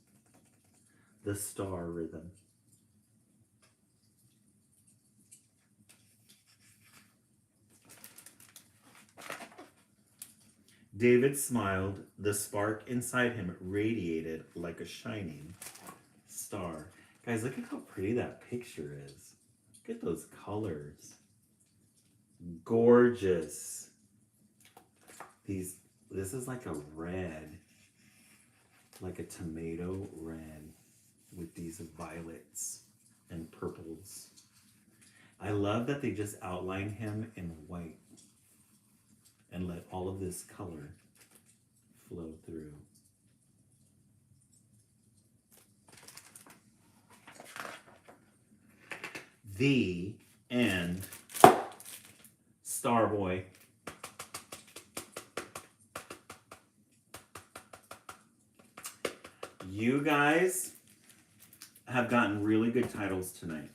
The star rhythm. David smiled. The spark inside him radiated like a shining star. Guys, look at how pretty that picture is. Look at those colors. Gorgeous. This is like a red, like a tomato red with these violets and purples. I love that they just outline him in white and let all of this color flow through. The end. Starboy. You guys have gotten really good titles tonight.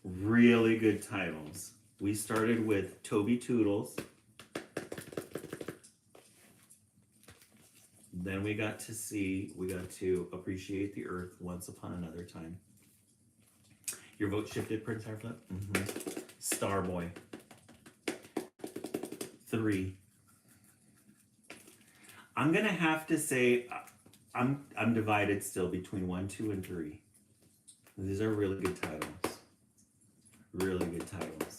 Really good titles. We started with Toby Toodles. Then we got to appreciate the earth once upon another time. Your vote shifted, Prince Hairflip? Mm-hmm. Starboy. 3. I'm gonna have to say I'm divided still between 1, 2, and 3. These are really good titles. Really good titles.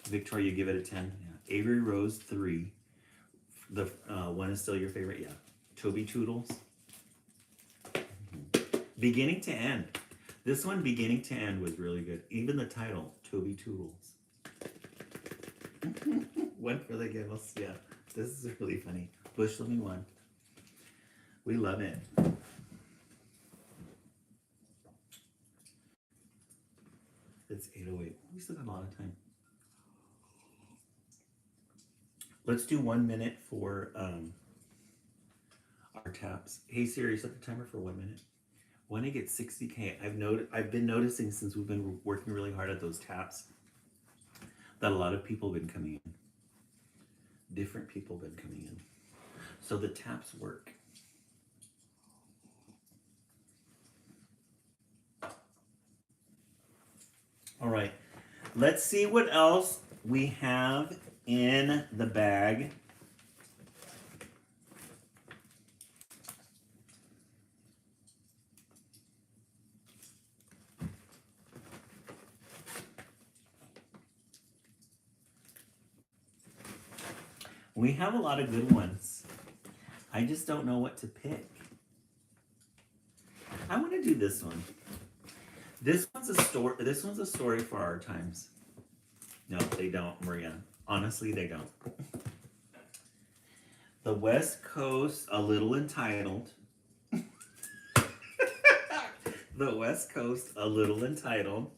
Victoria, you give it a 10. Yeah. Avery Rose, 3. The one is still your favorite. Yeah. Toby Toodles. Mm-hmm. Beginning to end. This one, beginning to end, was really good. Even the title, Toby Toodles. One for the giggles. Yeah. This is really funny. Bush Swimming 1. We love it. It's 8:08. We still got a lot of time. Let's do 1 minute for our taps. Hey Siri, set the timer for 1 minute. When I get 60K, I've been noticing since we've been working really hard at those taps that a lot of people have been coming in. Different people have been coming in. So the taps work. All right. Let's see what else we have in the bag. We have a lot of good ones. I just don't know what to pick. I want to do this one. This one's a story. This one's a story for our times. No, they don't, Maria. Honestly, they don't. The West Coast, a little entitled. The West Coast, a little entitled,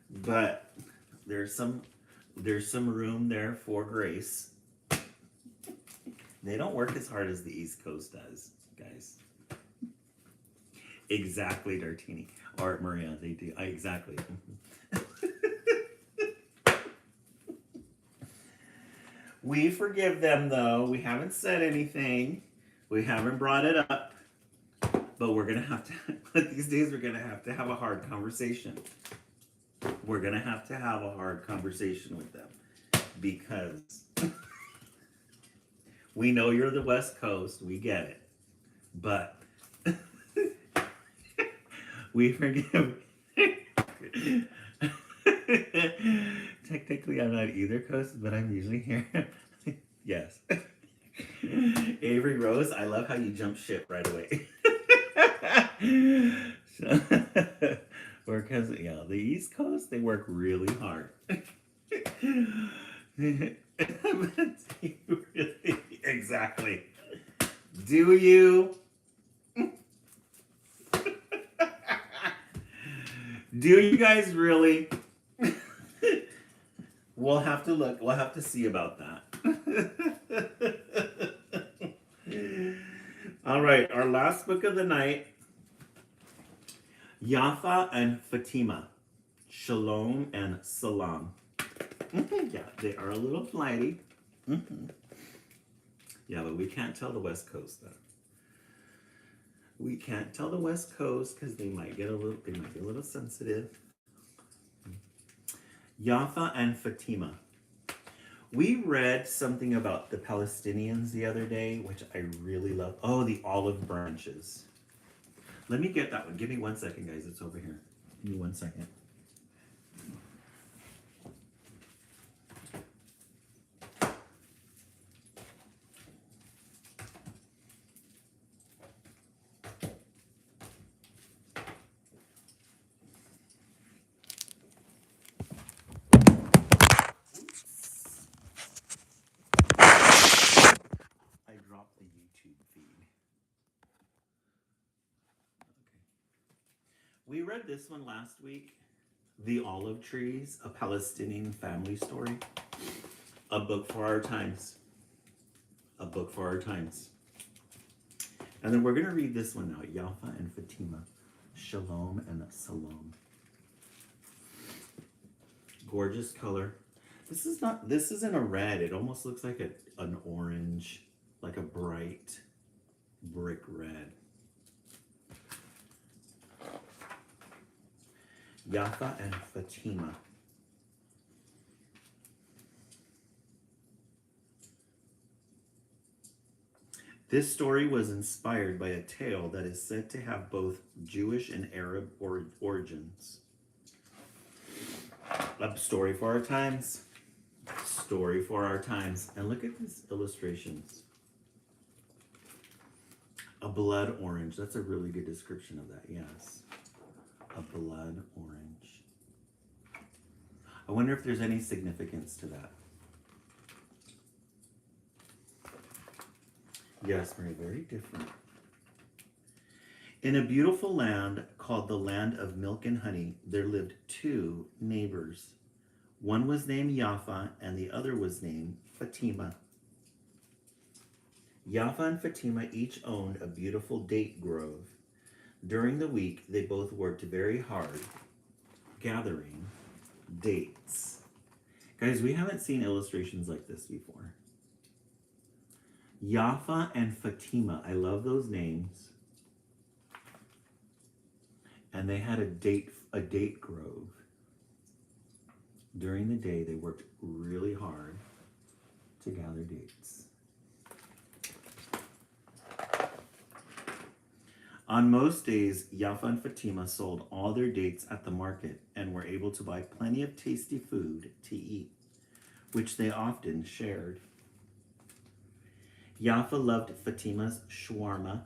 but there's some room there for grace. They don't work as hard as the East Coast does, guys. Exactly, Dartini. Or Maria, they do. Exactly. We forgive them, though. We haven't said anything. We haven't brought it up. But we're going to have to, these days, we're going to have a hard conversation. We're going to have a hard conversation with them. Because we know you're the West Coast. We get it. But we forgive. Technically, I'm not either coast, but I'm usually here. Yes. Avery Rose, I love how you jump ship right away. Because, yeah, the East Coast, they work really hard. Exactly. Do you? Do you guys really? We'll have to look. We'll have to see about that. All right, our last book of the night. Yafa and Fatima. Shalom and Salam. Yeah, they are a little flighty. Yeah, but we can't tell the West Coast though. We can't tell the West Coast because they might be a little sensitive. Yafa and Fatima. We read something about the Palestinians the other day, which I really love. Oh, the olive branches. Let me get that one. Give me 1 second, guys. It's over here. Give me 1 second. I dropped the YouTube feed. Okay. We read this one last week. The Olive Trees, a Palestinian family story. A book for our times. A book for our times. And then we're going to read this one now. Yafa and Fatima. Shalom and Salam. Gorgeous color. This isn't a red. It almost looks like an orange, like a bright brick red. Yafa and Fatima. This story was inspired by a tale that is said to have both Jewish and Arab origins. A story for our times. Story for our times. And look at these illustrations. A blood orange. That's a really good description of that, yes. A blood orange. I wonder if there's any significance to that. Yes, Marie, very different. In a beautiful land called the Land of Milk and Honey, there lived two neighbors. One was named Yafa and the other was named Fatima. Yafa and Fatima each owned a beautiful date grove. During the week, they both worked very hard, gathering dates. Guys, we haven't seen illustrations like this before. Yafa and Fatima, I love those names. And they had a date grove. During the day, they worked really hard to gather dates. On most days, Yafa and Fatima sold all their dates at the market and were able to buy plenty of tasty food to eat, which they often shared. Yafa loved Fatima's shawarma,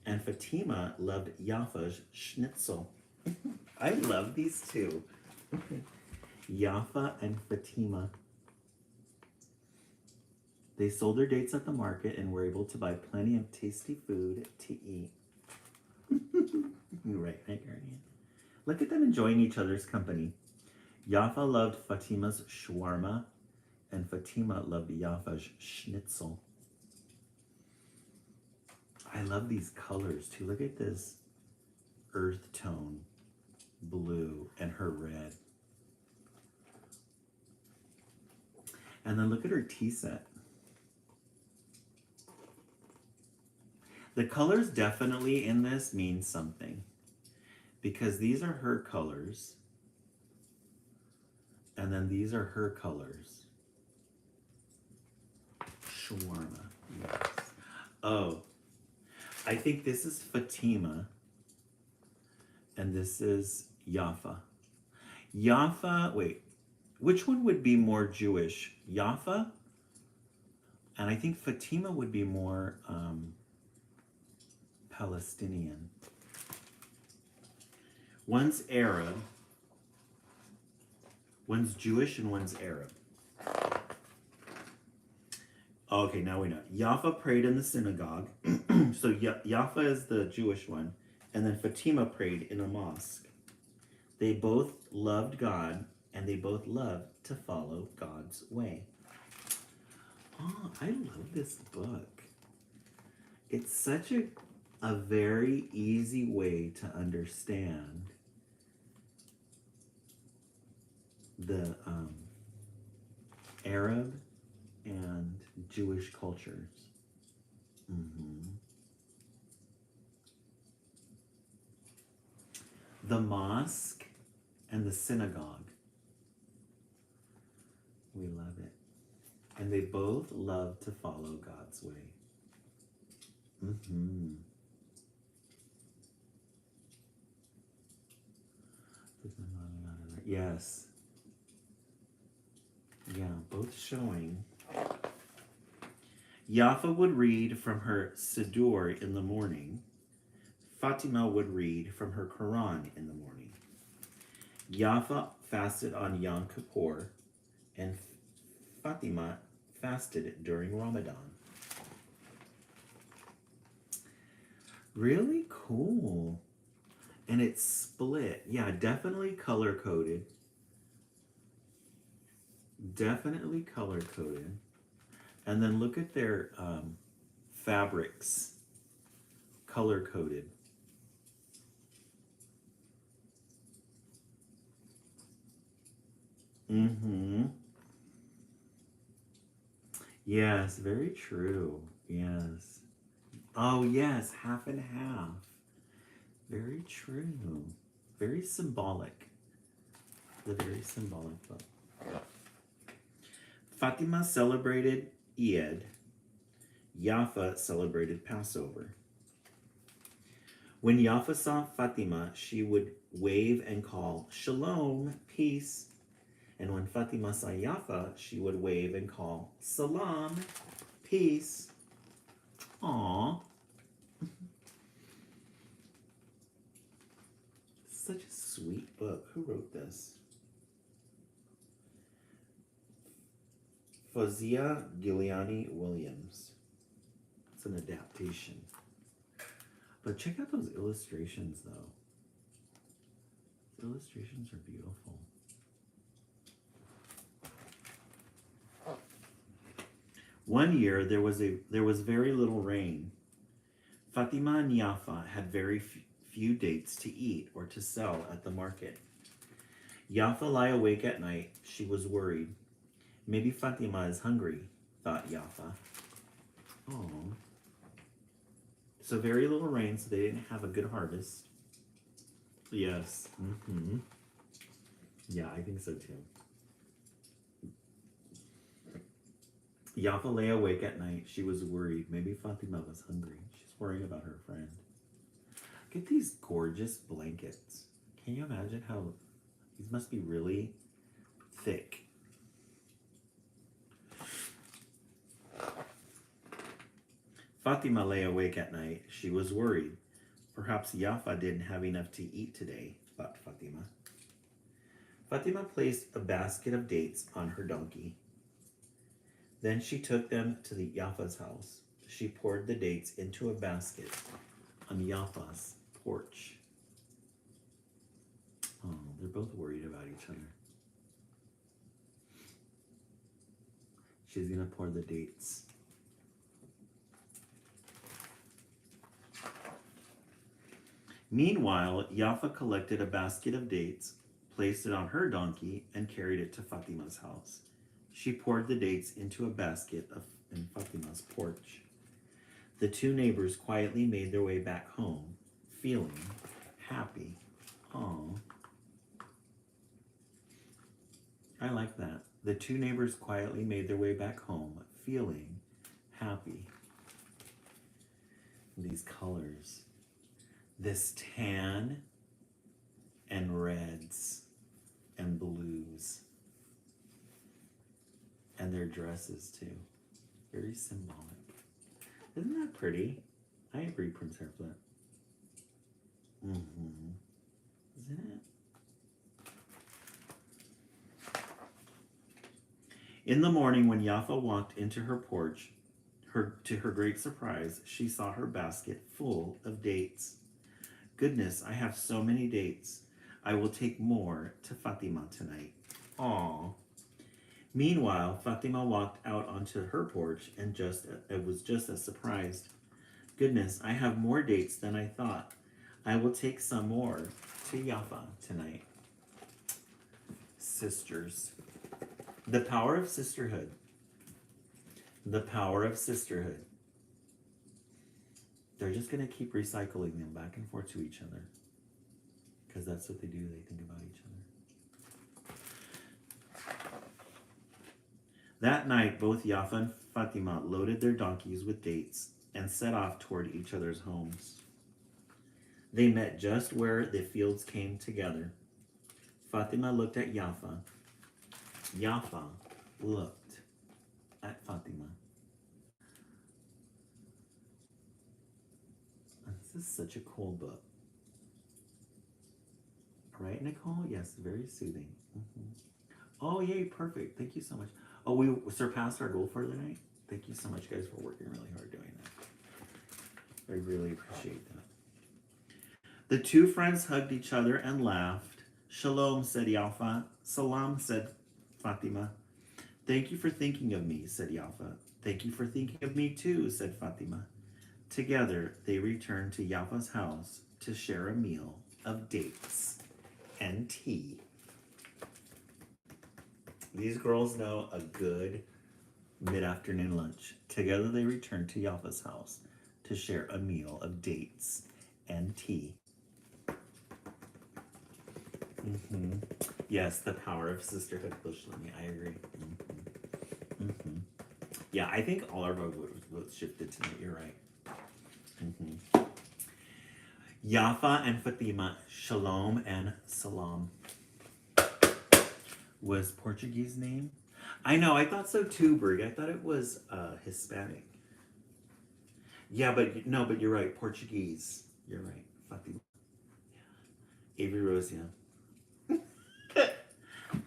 and Fatima loved Yafa's schnitzel. I love these two. Yafa and Fatima. They sold their dates at the market and were able to buy plenty of tasty food to eat. You're right, Guardian. Look at them enjoying each other's company. Yafa loved Fatima's shawarma, and Fatima loved Yafa's schnitzel. I love these colors too. Look at this earth tone blue and her red. And then look at her tea set. The colors definitely in this mean something, because these are her colors, and then these are her colors. Shawarma, yes. Oh, I think this is Fatima, and this is Yafa. Yafa, wait, which one would be more Jewish? Yafa? And I think Fatima would be more Palestinian. One's Arab, one's Jewish, and one's Arab. Okay, now we know. Yafa prayed in the synagogue. So Yafa is the Jewish one. And then Fatima prayed in a mosque. They both loved God, and they both loved to follow God's way. Oh, I love this book. It's such a very easy way to understand the Arab and Jewish cultures. The mosque and the synagogue. We love it. And they both love to follow God's way. Yes. Yeah, both showing. Yafa would read from her Siddur in the morning. Fatima would read from her Quran in the morning. Yafa fasted on Yom Kippur, and Fatima fasted during Ramadan. Really cool. And it's split. Yeah, definitely color-coded. Definitely color-coded. And then look at their fabrics. Color-coded. Yes, very true. Yes. Oh, yes, half and half. Very true. Very symbolic. The very symbolic book. Fatima celebrated Eid. Yafa celebrated Passover. When Yafa saw Fatima, she would wave and call, "Shalom, peace." And when Fatima saw Yafa, she would wave and call, "Salam, peace." Aww. Such a sweet book. Who wrote this? Fozia Giuliani Williams. It's an adaptation. But check out those illustrations, though. The illustrations are beautiful. One year there was very little rain. Fatima and Yafa had very few dates to eat or to sell at the market. Yafa lay awake at night. She was worried. Maybe Fatima is hungry, thought Yafa. Oh. So very little rain, so they didn't have a good harvest. Yes. Yeah, I think so too. Yafa lay awake at night. She was worried. Maybe Fatima was hungry. She's worrying about her friend. Look at these gorgeous blankets. Can you imagine how these must be really thick? Fatima lay awake at night. She was worried. Perhaps Yafa didn't have enough to eat today, thought Fatima. Fatima placed a basket of dates on her donkey. Then she took them to the Yafa's house. She poured the dates into a basket on Yafa's porch. Oh, they're both worried about each other. She's gonna pour the dates. Meanwhile, Yafa collected a basket of dates, placed it on her donkey, and carried it to Fatima's house. She poured the dates into a basket in Fatima's porch. The two neighbors quietly made their way back home, feeling happy. Oh, I like that. The two neighbors quietly made their way back home, feeling happy. These colors. This tan and reds and blues. And their dresses too. Very symbolic. Isn't that pretty? I agree, Prince Hairflip. Isn't it? In the morning, when Yafa walked into her porch, to her great surprise, she saw her basket full of dates. Goodness, I have so many dates. I will take more to Fatima tonight. Aww. Meanwhile, Fatima walked out onto her porch and was just as surprised. Goodness, I have more dates than I thought. I will take some more to Yafa tonight. Sisters. The power of sisterhood. The power of sisterhood. They're just going to keep recycling them back and forth to each other. Because that's what they do. They think about each other. That night, both Yafa and Fatima loaded their donkeys with dates and set off toward each other's homes. They met just where the fields came together. Fatima looked at Yafa. Yafa looked at Fatima. This is such a cool book. Right, Nicole? Yes, very soothing. Oh, yay, perfect. Thank you so much. Oh, we surpassed our goal for the night. Thank you so much, guys, for working really hard doing that. I really appreciate that. The two friends hugged each other and laughed. Shalom, said Yafa. Salam, said Fatima. Thank you for thinking of me, said Yafa. Thank you for thinking of me too, said Fatima. Together, they returned to Yafa's house to share a meal of dates and tea. These girls know a good mid-afternoon lunch. Together, they returned to Yafa's house to share a meal of dates and tea. Yes, the power of sisterhood, Bushling. I agree. Yeah, I think all our votes shifted tonight. You're right. Yafa and Fatima, Shalom and Salam. Was Portuguese name? I know, I thought so too, Brig. I thought it was Hispanic. Yeah, but you're right. Portuguese. You're right. Fatima. Yeah. Avery Rose, yeah.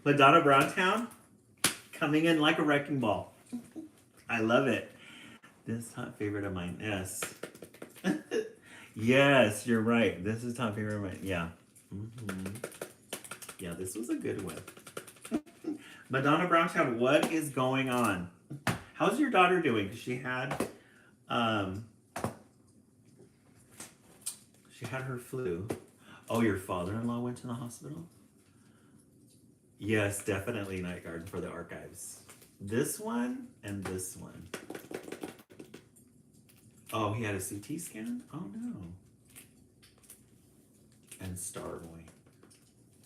Madonna Browntown coming in like a wrecking ball. I love it. This top favorite of mine. Yes. Yes, you're right. This is top favorite of mine. Yeah. Yeah, this was a good one. Madonna Browntown, what is going on? How's your daughter doing? She had her flu. Oh, your father-in-law went to the hospital? Yes, definitely Night Garden for the archives. This one and this one. Oh, he had a CT scan? Oh, no. And Starboy.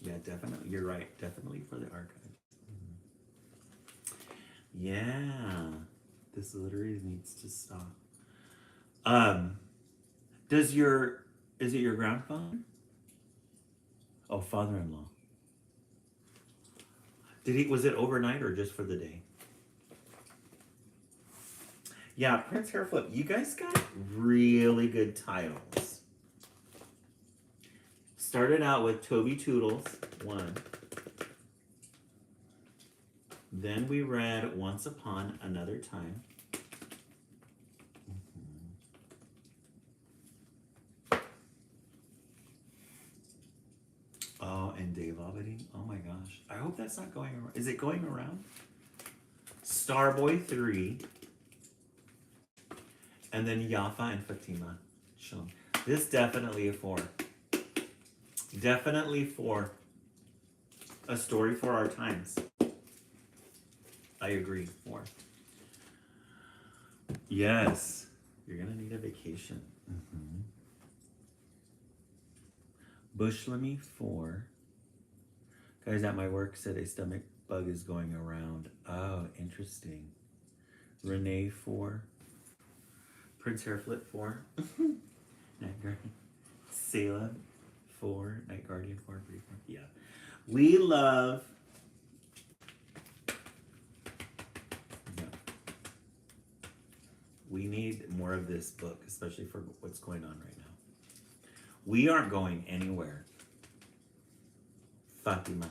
Yeah, definitely. You're right. Definitely for the archives. Yeah. This literally needs to stop. Um, is it your grandfather? Oh, father-in-law. Was it overnight or just for the day? Yeah, Prince Hairflip, you guys got really good titles. Started out with Toby Toodles, 1. Then we read Once Upon Another Time. Oh, and Dave Aubertine. Oh my gosh. I hope that's not going around. Is it going around? Starboy 3. And then Yafa and Fatima. Shown. This definitely a 4. Definitely 4. A story for our times. I agree. 4. Yes. You're going to need a vacation. Mm-hmm. Bushlemy 4. Guys at my work said a stomach bug is going around. Oh, interesting. Renee 4. Prince Hairflip 4. Night Guardian. Salem 4. Night Guardian 4. Bree 4. Yeah. We love. Yeah. We need more of this book, especially for what's going on right now. We aren't going anywhere. Fatima.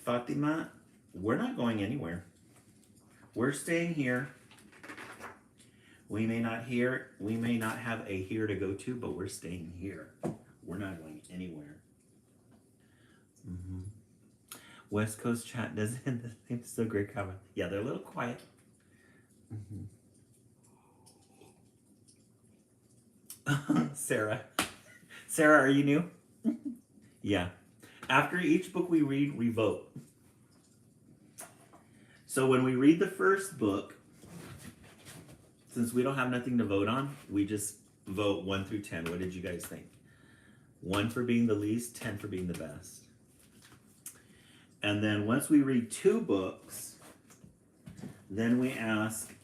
Fatima, we're not going anywhere. We're staying here. We may not have a here to go to, but we're staying here. We're not going anywhere. Mm-hmm. West Coast chat doesn't. It's so great comment. Yeah, they're a little quiet. Mm-hmm. Sarah, are you new? Yeah. After each book we read, we vote. So when we read the first book, since we don't have nothing to vote on, we just vote 1 through 10. What did you guys think? 1 for being the least, 10 for being the best. And then once we read 2 books, then we ask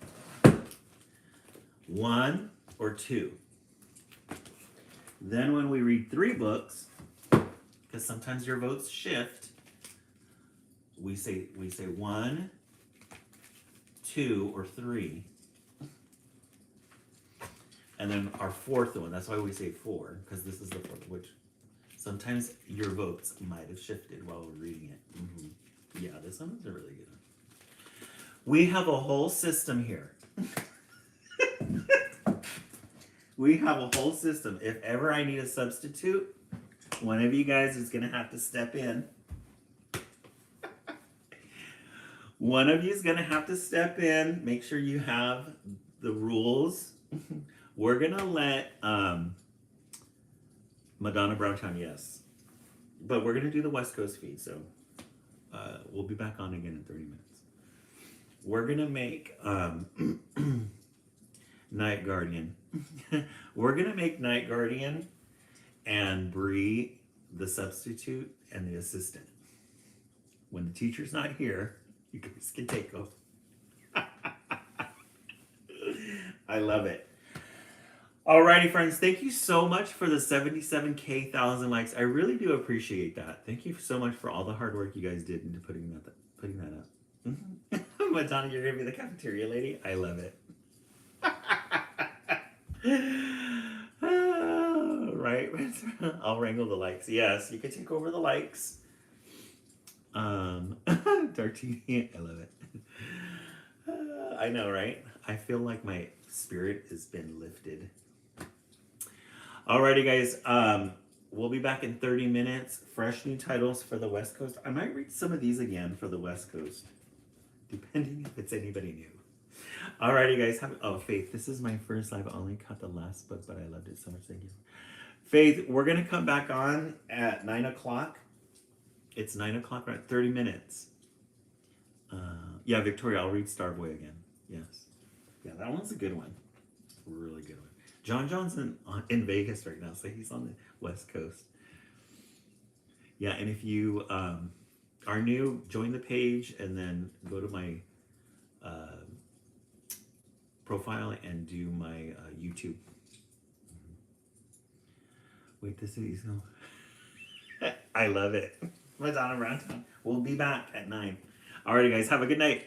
1 or 2. Then when we read 3 books, because sometimes your votes shift, we say 1, 2, or 3. And then our 4th one, that's why we say 4, because this is the 4th, which sometimes your votes might have shifted while we're reading it. Mm-hmm. Yeah, this one is a really good one. We have a whole system here. We have a whole system. If ever I need a substitute, one of you guys is going to have to step in. One of you is going to have to step in. Make sure you have the rules. We're going to let Madonna Browntown, yes. But we're going to do the West Coast feed, so we'll be back on again in 30 minutes. We're going to make Night Guardian. We're going to make Night Guardian and Bree the substitute and the assistant. When the teacher's not here, you guys can take over. I love it. Alrighty, friends. Thank you so much for the 77K 1,000 likes. I really do appreciate that. Thank you so much for all the hard work you guys did into putting that up. Madonna, you're gonna be the cafeteria lady. I love it. Right? I'll wrangle the likes. Yes, you can take over the likes. Dartini, I love it. I know, right? I feel like my spirit has been lifted. Alrighty, guys. We'll be back in 30 minutes. Fresh new titles for the West Coast. I might read some of these again for the West Coast, depending if it's anybody new. Alrighty, guys. Faith, this is my first live. I only caught the last book, but I loved it so much. Thank you. Faith, we're going to come back on at 9 o'clock. It's 9 o'clock, right? 30 minutes. Yeah, Victoria, I'll read Starboy again. Yes. Yeah, that one's a good one. Really good one. John John's in Vegas right now, so he's on the West Coast. Yeah, and if you are new, join the page and then go to my profile and do my YouTube. Wait to see. So I love it. Madonna Brown Town. We'll be back at 9. Alrighty, guys. Have a good night.